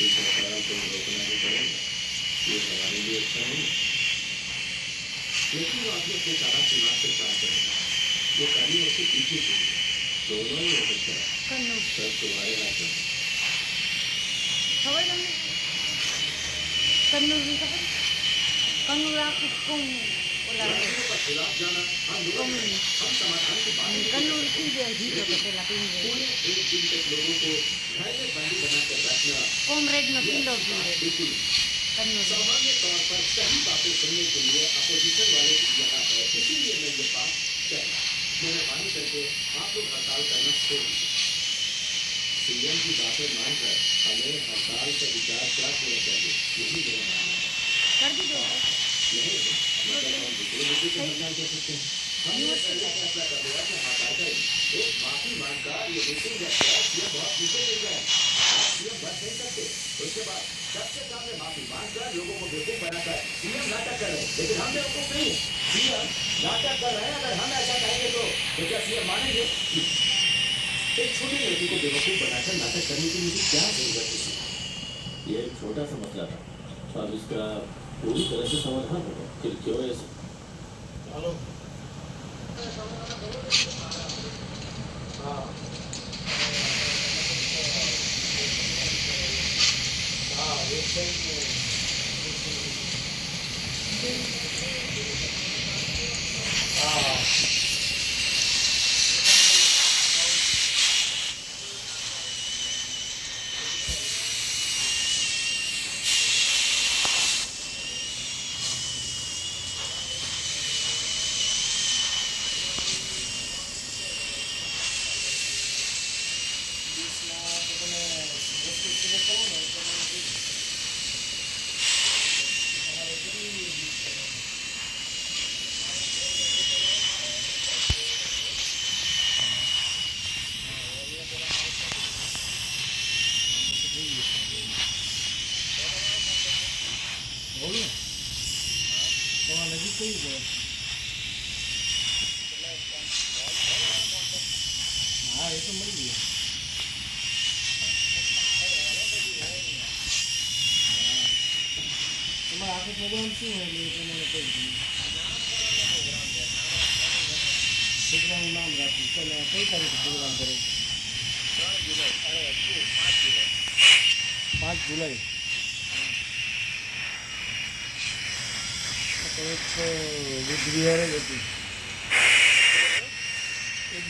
इस सरकार को रोकना ही पड़ेगा। ये हमारे लिए अच्छा नहीं है, लेकिन वो आगे अपने सारा दिमाग से काम करेगा। वो कभी उसके पीछे दोनों ही हो सकता है। सब तुम्हारे हाथ में। खबर તમને कन्नूर ની ખબર कन्नूर આખું કોમ ઓલા का खिलाफ जाना हम लोग हम समाधान की बात नहीं कन्नूर થી જે જીતો તો પેલા પીંજે पूरे एक दिन तक लोगों को घर में बंदी बनाकर रखना કોમરેડ નો કિલ્લો પીંજે बिल्कुल कन्नूर सामान्य तौर पर सही बातें सुनने के लिए अपोजिशन वाले यहाँ है। इसीलिए मैं ये बात कह रहा हूँ। मेहरबानी करके आप लोग हड़ताल करना छोड़ दीजिए। सीएम की बातें मानकर हमें हड़ताल का विचार क्या होना चाहिए, यही मेरा मानना है। कर दी दो नहीं मतलब हम दूसरे मुद्दे पर हड़ताल कर सकते हैं। हमने पहले फैसला कर लिया कि हड़ताल करें। एक माफी मांगकर ये मीटिंग जब सीएम बहुत नीचे गिर गए, सीएम बच नहीं सकते। उसके बाद सबसे सामने माफी मांगकर लोगों को बेवकूफ बनाकर सीएम नाटक कर रहे हैं, लेकिन हम बेवकूफ नहीं है। सीएम नाटक कर रहे हैं। अगर हम ऐसा कहेंगे तो क्या सीएम मानेंगे? एक छोटी लड़की को बेवकूफ बनाकर नाटक करने की मुझे क्या जरूरत है? ये एक छोटा सा मसला था, अब इसका पूरी तरह से समाधान होगा, फिर क्यों ऐसा?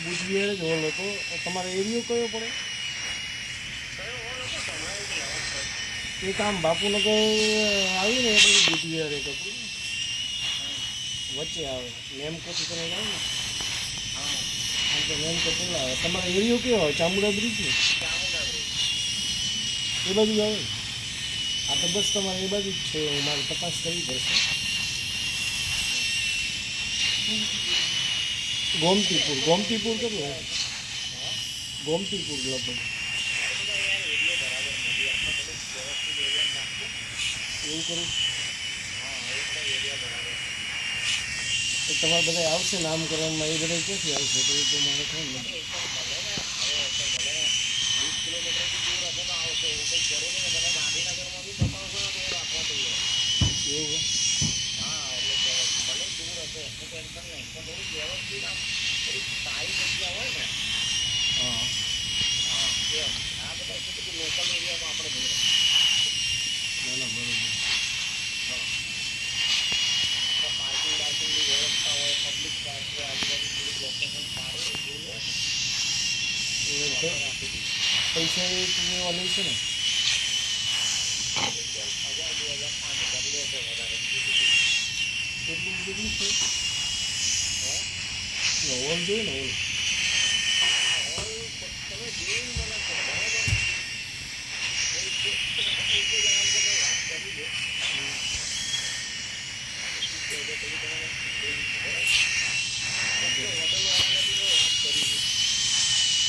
બુધવિહાર જ હોલ હતો. તમારો એરિયો કયો પડે? એક આમ બાપુનગર આવ્યું ને એ બધું બુધવિહાર એક હતું ને વચ્ચે આવે નેમકોથી તમે જાઓ ને આમ તો નેમકો પેલા આવે. તમારો એરિયો કયો આવે? ચામુંડા બ્રિજ ને એ બાજુ આવે. આ તો બસ તમારે એ બાજુ જ છે. મારે તપાસ કરવી પડશે. ગોમતીપુર કેટલું? ગોમતીપુર લગભગ એવું કરું તો તમારે બધા આવશે નામકરણમાં. એ બધા ક્યાંથી આવશે તો એ તો મારે ખબર નથી. એવું પૈસા એ તમે લે છે ને કેટલું છે? હોલ જોઈએ ને હોલ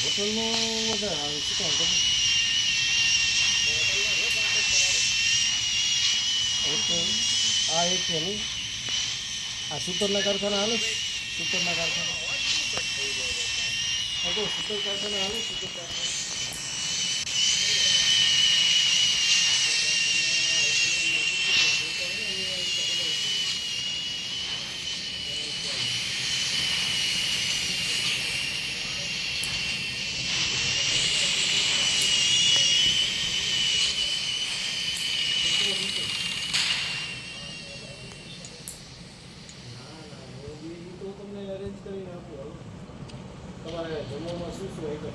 હોટલનો વધારે આવે શું કામ ખબર? હોટલ આ એક છે નહીં આ સૂતરના કારખાના હાલે. સૂતરના કારખાના સૂતર કારખાના હાલે. સૂતર કારખાના તમારે જમવામાં શું શું આઈટમ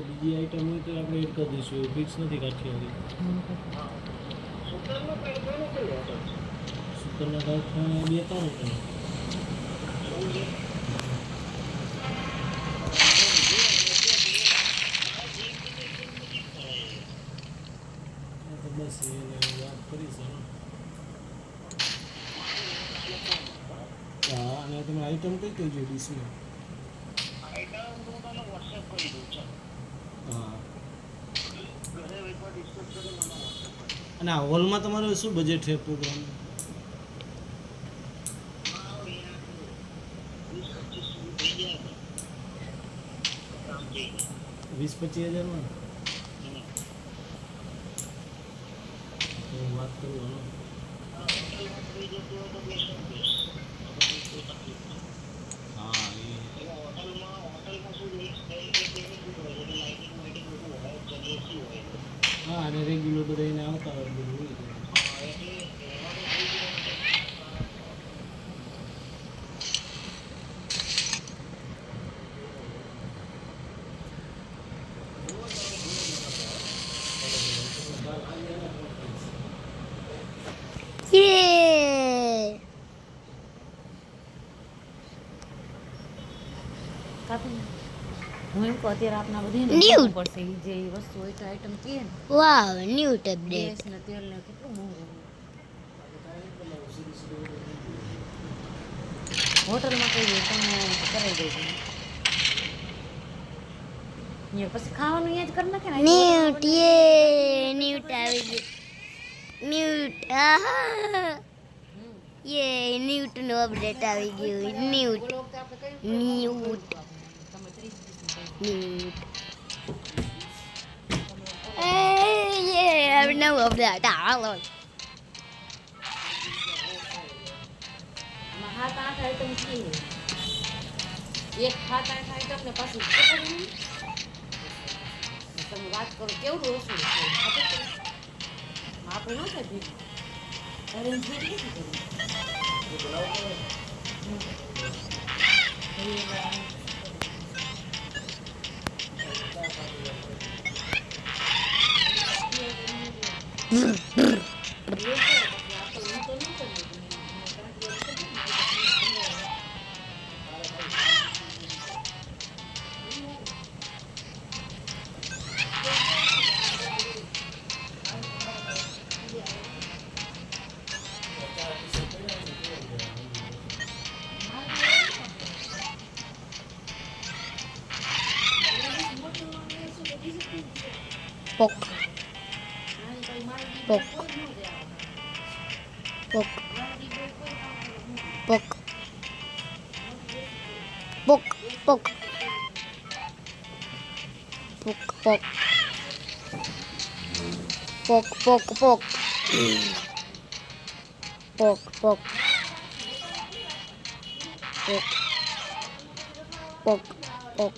બીજી આઈટમ હોય તો આપણે એડ કરી દઈશું. એવું ફિક્સ નથી કાઠિયાવાડી. સૂતરના કારખાના 2-3 હોટલ. બસ એને વાત કરીશ. હા અને તમે આઈટમ કઈ કઈ જોઈ ડીશમાં? હા અને આ હોલમાં તમારું શું બજેટ છે પ્રોગ્રામ? 20-25 20-25 હજારમાં વાત કરું. હા અને રેગ્યુલર બધા એને આવતા હોય બધું હોય છે. Yay! હું એમ કહું અત્યારે આપણા બધી New. પડશે ઈ જે ઈ વસ્તુ હોય તો આઈટમ કીએ ને Wow, new update. ગેસ ને તેલ ને કેટલું મોંઘું હોટલમાં કઈ હોય તમે કરાવી દેજો અહીંયા પછી ખાવાનું અહીંયા જ કરી નાખે ને Newt, yay! Newt આવી ગયું. Newt, આહા! Yay, Newt નું અપડેટ આવી ગયું. Newt. Newt. Newt. Yay, હવે નવું અપડેટ હાલો. હાથ આઠ આઈટમ છે એક હાથ આઠ આઈટમ ને પાછું પકડવું. તમે વાત કરો કેવડું ઓછું છે ખબર છે? આપણે ન થાય ભેગું અરેન્જ નથી કરવું. Pok. Pok. Pok. Pok. Pok. Pok. Pok. Pok. Pok. Pok. Pok. Pok. Pok. Pok. Pok. Pok.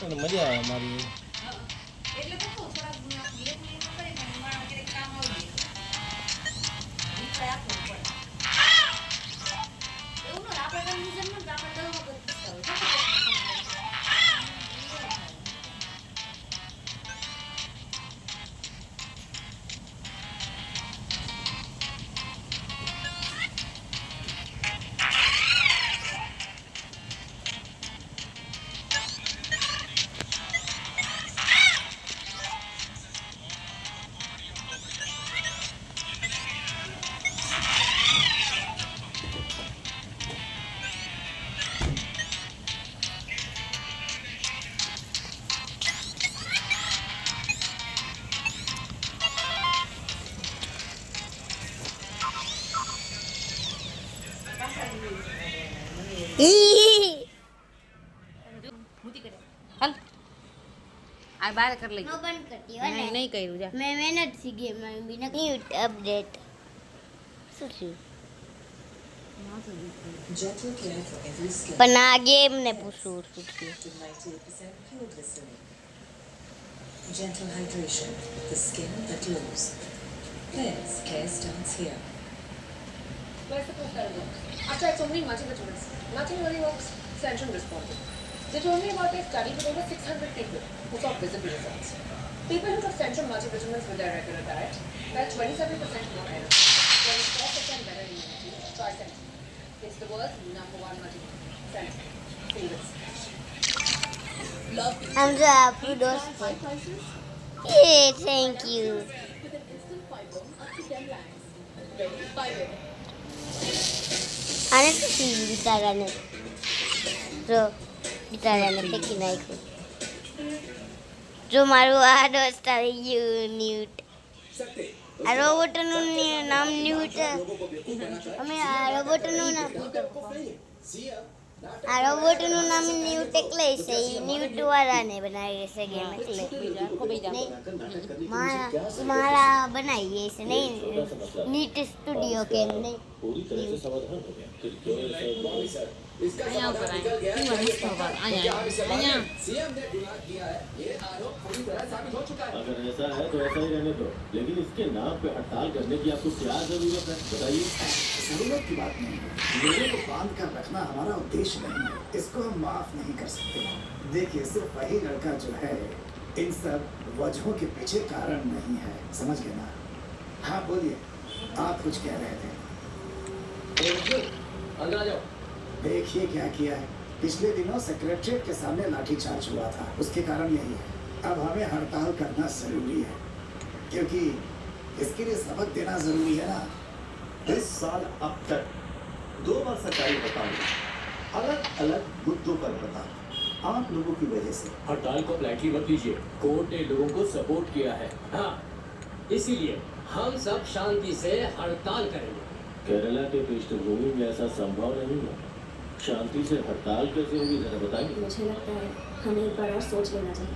અને મજા આવે મારી હાલ આ બાર કરી લઈ નો બંધ કરતી હો ને નહીં નહીં કર્યું જા મેં મહેનત થી ગેમ માં બિના ન્યૂ અપડેટ શું થયું પણ આ ગેમ ને પૂછું શું થયું Gentle hydration, the skin that glows. Players, care starts here. Where's the post I I've tried so many multivitamins. Nothing really works. Centrum responded. They told me about a study with over 600 people who saw visible results. People who took Centrum multivitamins with their regular diet felt 27% more energy, 24% better immunity. Try Centrum. It's the world's #1 multivitamin. Centrum. Feel this. हमसे आपकी दोस्त है। ये thank you. आने तो scene बिचाराने जो बिचाराने फेंकी नाख्યું जो મારું આ દોસ્ત આવી ગયું ન્યૂટ આ રોબોટનું નામ ન્યૂટ અમે આ રોબોટનું નામ ન્યૂટ એટલે છે ન્યૂટ વાળાને બનાવી છે ગેમ એટલે મારા બનાવી છે નહીં नीट स्टूडियो के नहीं पूरी तरह से समाधान हो गया फिर क्यों ऐसा हुआ? અહીંયા ઉપર આયા તું મસ્ત વાત અહીંયા अगर ऐसा है तो ऐसा ही रहने दो, लेकिन इसके नाम पे हड़ताल करने की आपको क्या जरूरत है बताइए। जरूरत की बात नहीं है, लोगों को बांध कर रखना हमारा उद्देश्य नहीं है, इसको हम माफ नहीं कर सकते। देखिए सिर्फ वही लड़का जो है इन सब वजहों के पीछे कारण नहीं है, समझ गए ना? हाँ बोलिए, आप कुछ कह रहे थे। अंदर आ जाओ। देखिए क्या किया है, पिछले दिनों सेक्रेटरीट के सामने लाठीचार्ज हुआ था, उसके कारण यही है। अब हमें हड़ताल करना जरूरी है क्योंकि इसके लिए सबक देना जरूरी है ना। इस साल अब तक 2 बार सरकारी हड़ताल अलग अलग मुद्दों पर बता आप लोगों की वजह से। हड़ताल को लाइटली मत लीजिए, कोर्ट ने लोगों को सपोर्ट किया है। हाँ, इसीलिए हम सब शांति से हड़ताल करेंगे। केरला के पृष्ठभूमि में ऐसा संभव नहीं है, शांति से हड़ताल कैसे होगी जरा बताइए। मुझे लगता है हमें एक बार और सोच लेना चाहिए।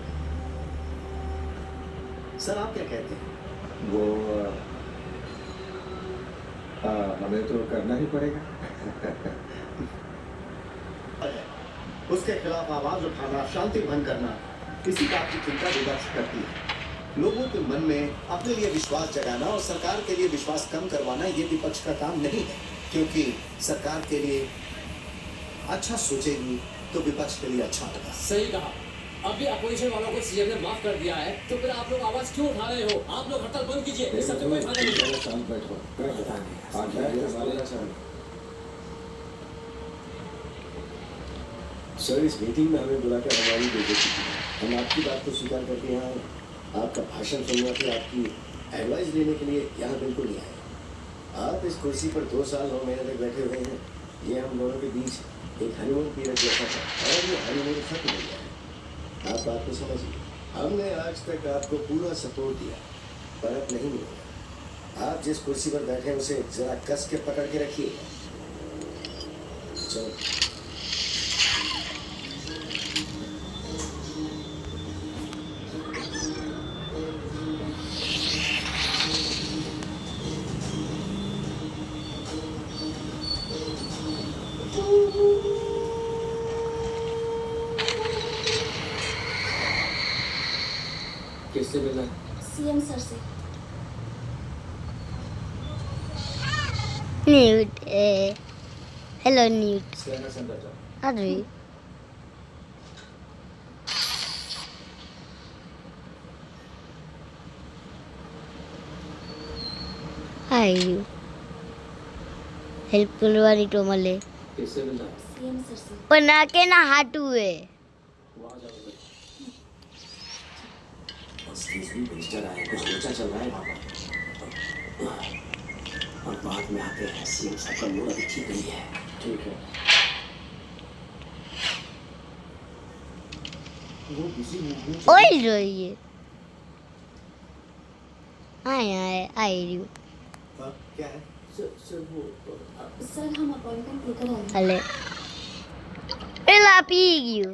सर आप क्या कहते हैं? वो हमें तो करना ही पड़ेगा। उसके खिलाफ आवाज उठाना, शांति भंग करना, इसी बात की चिंता विपक्ष करती है। लोगों के मन में अपने लिए विश्वास जगाना और सरकार के लिए विश्वास कम करवाना ये विपक्ष का काम नहीं है, क्योंकि सरकार के लिए अच्छा सोचेगी तो विपक्ष के लिए अच्छा होगा। सही कहा। अभी अपोजिशन वालों को सीएम ने माफ कर दिया है, तो फिर आप लोग आवाज क्यों उठा रहे हो? आप लोग हड़ताल बंद कीजिए, इस सबसे कोई फायदा नहीं है। शांत बैठो, सर इस मीटिंग में हमें बुलाकर हमारी बेइज्जती की। हम आपकी बात को स्वीकार करके यहाँ आपका भाषण सुनने के आपकी एडवाइस लेने के लिए यहाँ बिल्कुल नहीं आए। आप इस कुर्सी पर 2 साल 9 महीने तक बैठे हुए हैं। ये हम दोनों के बीच एक हनीमून पीरियड जैसा था और ये हनीमून खत्म हो गया है। आप बात को समझिए, हमने आज तक आपको पूरा सपोर्ट दिया, फर्क नहीं मिलेगा। आप जिस कुर्सी पर बैठे हैं उसे जरा कस के पकड़ के रखिए। चलो किससे मिलना है? सीएम सर से। न्यूट हेलो न्यूट स्कैनर से अंदर जाओ। अरे हाय हेल्प करवानी तो मले किससे मिलना है? सीएम सर से। पर ना के ना हाटू है वहाँ जाओ। एक्सक्यूज मी मिस्टर आए कुछ लोचा चल रहा है वहाँ पर और बाद में आते हैं सीएम साहब का मूड अभी ठीक नहीं है। ठीक है। वो बिजी मूड ओए જોઈએ आए आए आई रही हूँ क्या है? सर वो सर हम अपॉइंटमेंट लेकर आए हैं। हले પેલા પી ગયું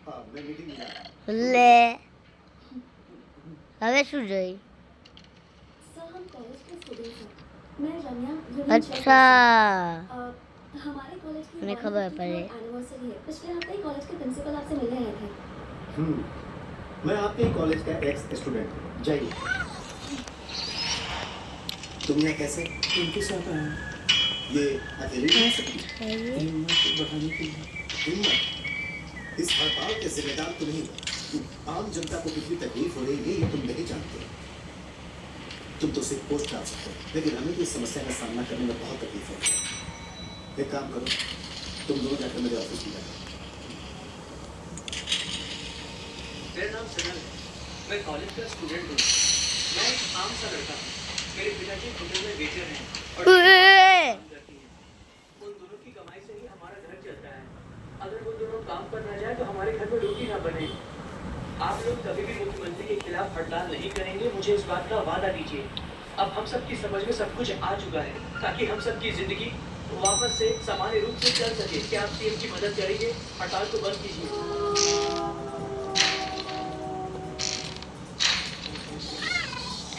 हाँ मैं मीटिंग में લે હવે શું જોઈ सर हम कॉलेज के स्टूडेंट्स हैं। मैं रम्या अच्छा हमारे कॉलेज की મને ખબર પડે एनिवर्सरी है। पिछले हफ्ते ही कॉलेज के प्रिंसिपल आपसे मिलने आए थे। मैं आपके कॉलेज का एक्स स्टूडेंट हूँ। जाइए। तुम यहाँ कैसे? उनके साथ आए हैं। ये अकेले जा सकती हिम्मत बढ़ाने के लिए। हिम्मत इस हड़ताल के जिम्मेदार तुम नहीं हो। आम जनता को कितनी तकलीफ हो रही है ये तुम नहीं जानते। तुम तो सिर्फ पोस्ट डाल सकते हो, लेकिन हमें तो इस समस्या का सामना करने में बहुत तकलीफ है। एक काम करो, तुम दोनों जाकर मेरे ऑफिस में जाओ। मेरा नाम सनल है। मैं कॉलेज का स्टूडेंट हूँ। मैं एक आम सा लड़का हूँ। मेरे पिताजी होटल में वेटर हैं और काम करती हैं। उन दोनों की कमाई से ही हमारा घर चलता है। अगर वो दोनों काम पर न जाए तो हमारे घर में रोटी ना बने। आप लोग कभी भी मुख्यमंत्री के खिलाफ हड़ताल नहीं करेंगे, मुझे इस बात का वादा दीजिए। अब हम सब की समझ में सब कुछ आ चुका है ताकि हम सब की जिंदगी वापस से सामान्य रूप से चल सके। क्या आप सीएम की मदद करेंगे? हड़ताल को बंद कीजिए।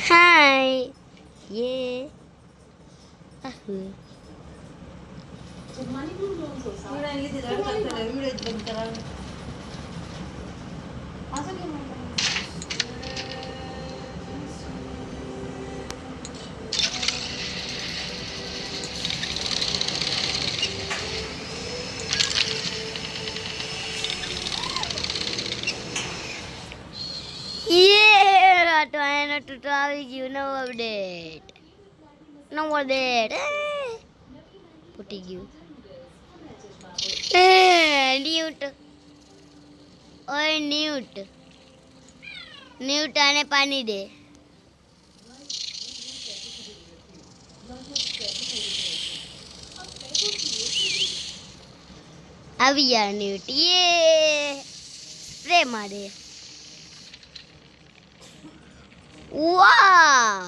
हाय ये આવી ગયું નવું અપડેટ ફૂટી ગયું ન્યૂટ ઓય ન્યૂટ આને પાણી દે આવી યાર ન્યૂટ ये સ્પ્રે મારે वाह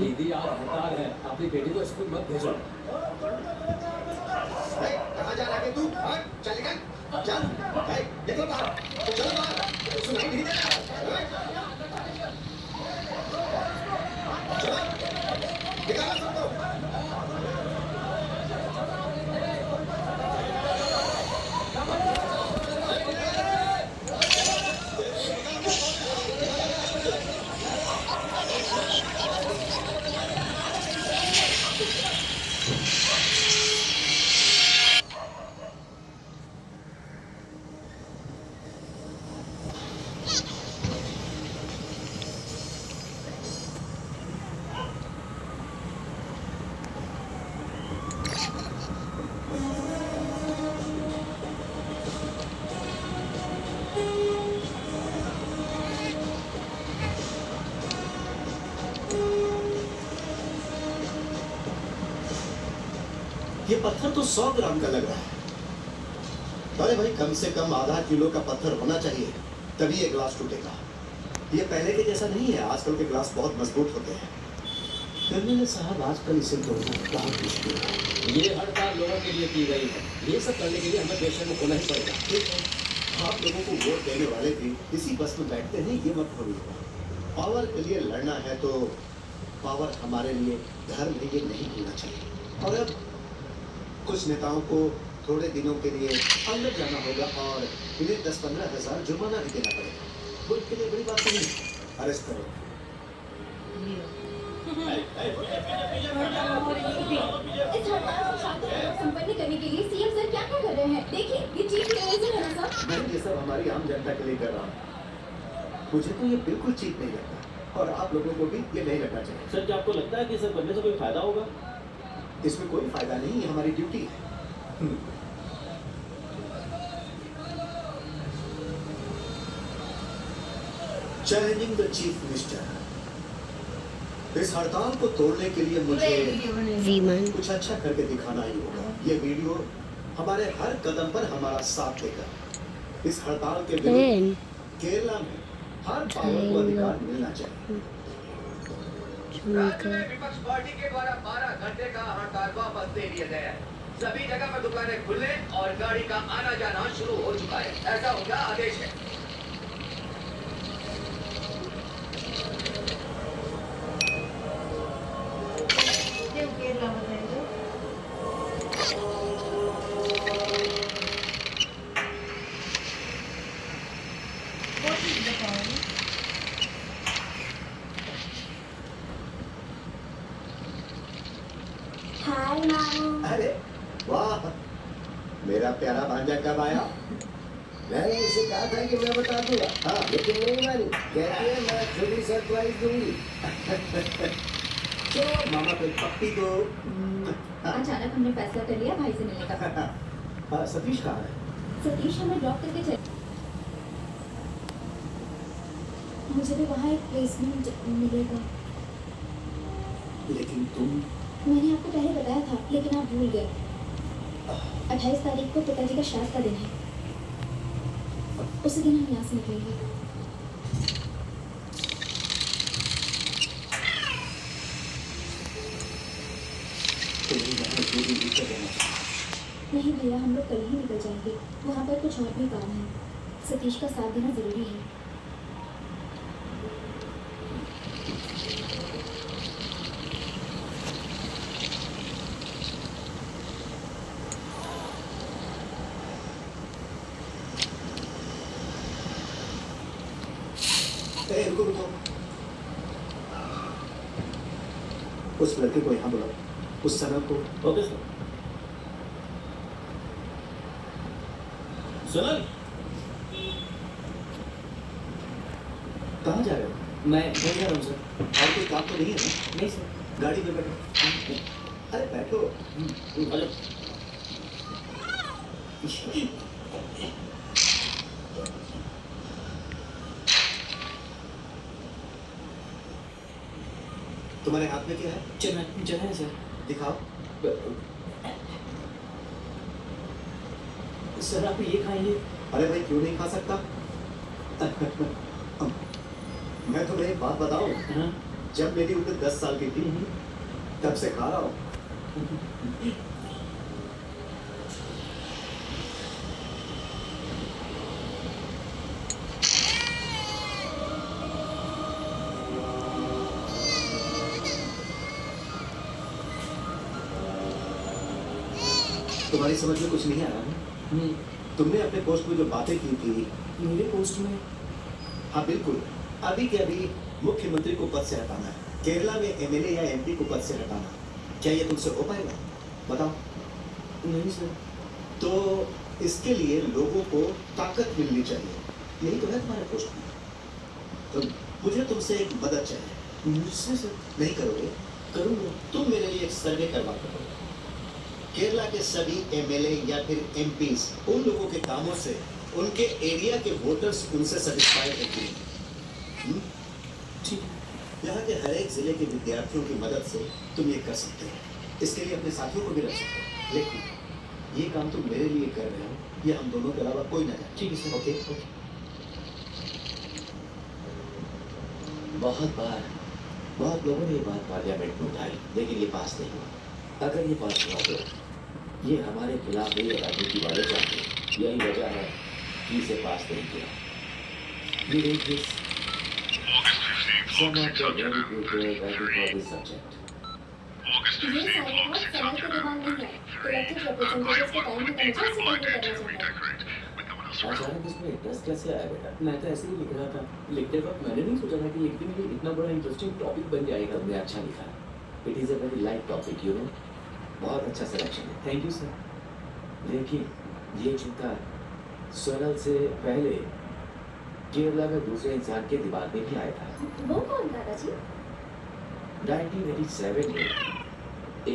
दीदी आज हड़ताल है, अपनी बेटी को स्कूल मत भेजो। कहाँ जा रहा है तू? हाँ, चल निकल, चल, निकल बाहर, चल बाहर, सुनाई नहीं दे रहा, चलो, निकालो सबको। ये पत्थर तो 100 ग्राम का लग रहा है। अरे भाई कम से कम आधा किलो का पत्थर होना चाहिए, तभी ये ग्लास टूटेगा। ये पहले के जैसा नहीं है, आजकल के ग्लास बहुत मजबूत होते हैं। कर्नल साहब आजकल इसे तोड़ना बहुत मुश्किल है। ये हड़ताल लोगों के लिए की गई है, ये सब करने के लिए हमें पेशेंट को खोना ही पड़ेगा। ठीक है, आप लोगों को वोट देने वाले भी इसी बस में बैठते हैं, ये मत भूलिएगा। पावर के लिए लड़ना है तो पावर हमारे लिए धर्म है, ये नहीं भूलना चाहिए। और अब कुछ नेताओं को थोड़े दिनों के लिए अंदर जाना होगा और इन्हें 10-15 हज़ार जुर्माना भी देना पड़ेगा। मुल्क के लिए बड़ी बात नहीं, अरेस्ट करो। इस हड़ताल को शांतिपूर्वक संपन्न करने के लिए सीएम सर क्या क्या कर रहे हैं? देखिए, ये चीफ मिनिस्टर है ना सर? मैं ये सब हमारी आम जनता के लिए कर रहा हूँ। मुझे तो ये बिल्कुल चीप नहीं लगता और आप लोगों को भी ये नहीं लगना चाहिए। सर क्या आपको लगता है कि सब करने से कोई फायदा होगा? इसमें कोई फायदा नहीं, ये हमारी ड्यूटी है। Challenging the chief minister. इस हड़ताल को तोड़ने के लिए मुझे कुछ अच्छा करके दिखाना ही होगा। ये वीडियो हमारे हर कदम पर हमारा साथ देगा। इस हड़ताल के विरुद्ध केरला में हर पावर को अधिकार मिलना चाहिए। राज्य में विपक्ष पार्टी के द्वारा 12 घंटे का हड़ताल वापस ले लिया गया है। सभी जगह पर दुकानें खुलने और गाड़ी का आना जाना शुरू हो चुका है, ऐसा उनका आदेश है। Bye ma'am. अरे वाह, मेरा प्यारा भांजा कब आया? मैंने उसे कहा था कि मैं बता दूंगा, हाँ, लेकिन नहीं मानी। कहती है मैं खुद ही सरप्राइज दूंगी। चलो मामा को पप्पी दो। अचानक हमने फैसला कर लिया भाई से मिलने का। सतीश कहाँ है? सतीश हमें ड्रॉप करके चले। मुझे भी वहाँ एक प्लेसमेंट मिलेगा। लेकिन तुम? मैंने आपको पहले बताया था, लेकिन आप भूल गए। 28 तारीख को पिताजी का श्राद्ध का दिन है। उसी दिन हम यहाँ से निकलेंगे। नहीं भैया, हम लोग कल ही निकल जाएंगे। वहाँ पर कुछ और भी काम है। सतीश का साथ देना जरूरी है। रुको रुको, उस लड़के को यहाँ बुलाओ, उस सनम को। Okay sir. सनम, कहाँ जा रहे हो? मैं घर जा रहा हूँ सर। और कोई काम तो नहीं है ना? नहीं सर। गाड़ी में बैठो। अरे बैठो। अरे तुम्हारे हाथ में क्या है? चना है सर। दिखाओ। सर आप ये खाएंगे? अरे भाई क्यों नहीं खा सकता? मैं तुम्हें एक बात बताऊं, हाँ? जब मेरी उम्र 10 साल की थी तब से खा रहा हूँ। तुम्हारी समझ में कुछ नहीं आ रहा है? तुमने अपने पोस्ट में जो बातें की थी। मेरे पोस्ट में? हाँ बिल्कुल, अभी के अभी मुख्यमंत्री को पद से हटाना है, केरला में एमएलए या एमपी को पद से हटाना। क्या ये तुमसे हो पाएगा? बताओ। नहीं सर। तो इसके लिए लोगों को ताकत मिलनी चाहिए, यही तो है तुम्हारे पोस्ट में। तो मुझे तुमसे एक मदद चाहिए। मुझसे सर? नहीं करोगे? करूँगा। तुम मेरे लिए एक सर्वे करवा करो। केरला के सभी एमएलए या फिर एमपीज, उन लोगों के कामों से उनके एरिया के वोटर्स उनसे सेटिस्फाइड होते हैं। ठीक है। यहाँ के हर एक जिले के विद्यार्थियों की मदद से तुम ये कर सकते हो। इसके लिए अपने साथियों को भी रख सकते हो, लेकिन ये काम तुम मेरे लिए कर रहे हो, ये हम दोनों के अलावा कोई ना करे। ठीक है सर। Okay okay. बहुत लोगों ने ये बात पार्लियामेंट में उठाई, लेकिन ये पास नहीं हुआ। अगर ये पास हुआ तो ये हमारे खिलाफ ही राजनीति वाले चाहते हैं। यही वजह है कि इसे पास नहीं किया। You read this. Some of the very good writing for this subject. ये सारे बहुत सवाल के दिमाग नहीं है। इलेक्टेड रिप्रेजेंटेटिव्स के टाइम में मुझे इसे पहले करना चाहिए। अचानक इसमें इंटरेस्ट कैसे आया बेटा? मैं तो ऐसे ही लिख रहा था। लिखते वक्त मैंने नहीं सोचा था कि एक दिन ये इतना बड़ा इंटरेस्टिंग टॉपिक बन जाएगा। तुमने अच्छा लिखा। It is a very light topic, you know. बहुत अच्छा सिलेक्शन है। Thank you sir. लेकिन ये चिंता सोनल से पहले केरला में दूसरे इंसान के दिमाग में भी आया था। वो कौन दादाजी? 1987 में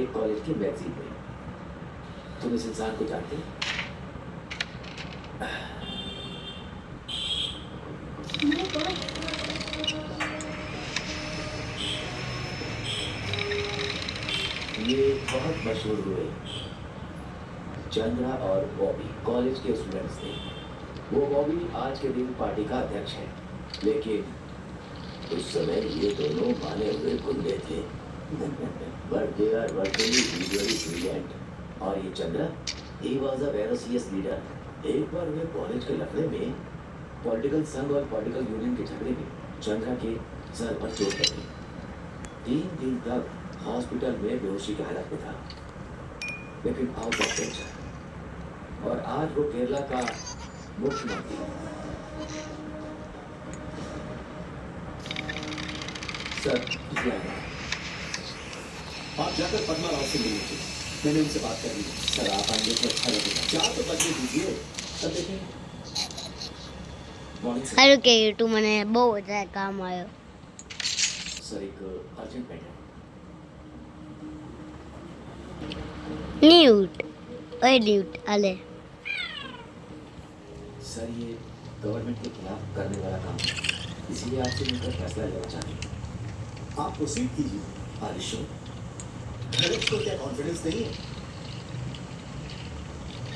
एक कॉलेज की मैगजीन में। तुम इस इंसान को जानते हो? ये बहुत मशहूर हुए। चंद्रा और बॉबी कॉलेज के स्टूडेंट्स थे। वो बॉबी आज के दिन पार्टी का अध्यक्ष है, लेकिन उस समय ये दोनों माने हुए गुंडे थे। But they are virtually visually brilliant. और ये Chandra, he was a ferocious leader. एक बार वे कॉलेज के लफड़े में पॉलिटिकल संघ और पॉलिटिकल यूनियन के झगड़े में चंद्रा के सर पर चोट लगी। 3 दिन तक हॉस्पिटल में बेहोशी की हालत में था, लेकिन आउट ऑफ डेंजर। और आज वो केरला का मुख्यमंत्री है। सर, आप जाकर पद्मा राव से मिल लीजिए। मैंने उनसे बात कर ली। सर आप आएंगे तो अच्छा लगेगा। 4 तो बजने दीजिए, तब देखेंगे। Morning sir. સારું કે તું મને બહુ વધારે કામ આવ્યો. सर एक अर्जेंट मैटर है। ન્યૂટ ઓય ન્યૂટ આલે. सर ये गवर्नमेंट के खिलाफ करने वाला काम है, इसलिए आपसे मिलकर फैसला लेना चाहते हैं। आप प्रोसीड कीजिए। आदिशो, धीरज को क्या कॉन्फिडेंस नहीं है?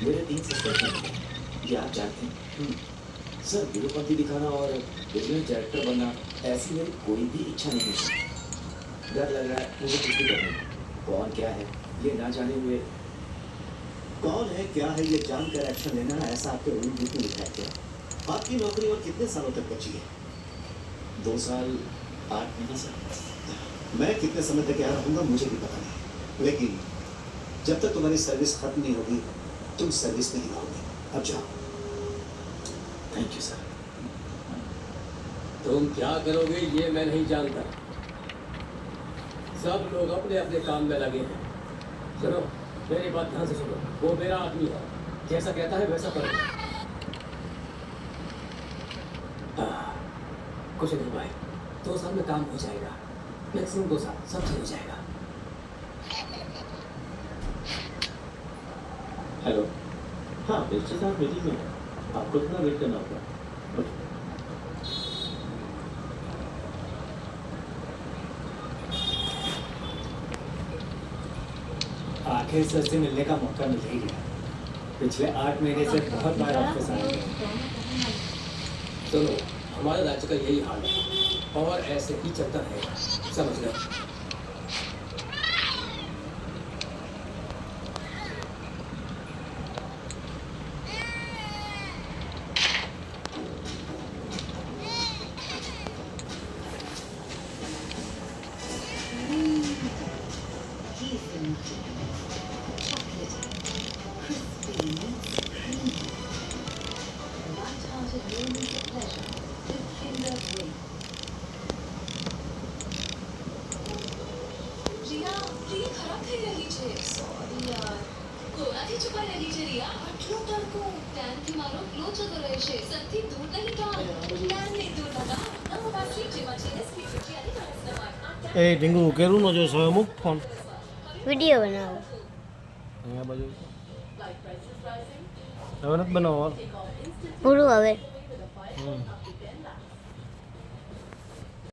मेरे 3 सस्पेक्शन हैं, ये आप जानते हैं। सर विरोपंथी दिखाना और बिजनेस डायरेक्टर बनना ऐसी मेरी कोई भी इच्छा नहीं है। डर लग रहा है मुझे कुछ भी करने में। कौन क्या है ये ना जाने हुए, कौन है क्या है ये जानकर एक्शन लेना, ऐसा आपके रूल बुक में लिखा है क्या? आपकी नौकरी और कितने सालों तक बची है? 2 साल 8 महीने सर। मैं कितने समय तक यहाँ रहूँगा मुझे भी पता नहीं, लेकिन जब तक तुम्हारी सर्विस खत्म नहीं होगी तुम सर्विस में ही रहोगे। अब जाओ। Thank you sir. तुम क्या करोगे ये मैं नहीं जानता। सब लोग अपने अपने काम में लगे हैं। सुनो, मेरी बात ध्यान से सुनो। वो मेरा आदमी है, जैसा कहता है वैसा करो। कुछ नहीं भाई, 2 साल में काम हो जाएगा, मैक्सिमम 2 साल, सब ठीक हो जाएगा। हेलो, हाँ मिस्टर साहब मीटिंग में है, आपको थोड़ा वेट करना होगा। आखिर सर से मिलने का मौका मिल ही गया। पिछले 8 महीने से बहुत बार ऑफिस आए हैं। सुनो, हमारे राज्य का यही हाल है और ऐसे ही चलता रहेगा, समझ गए? એ ઢીંગુ કેરું નો જોશો અમુક ફોન વિડીયો બનાવો. અહીંયા બાજુ હવે નથી બનાવવા પૂરું હવે.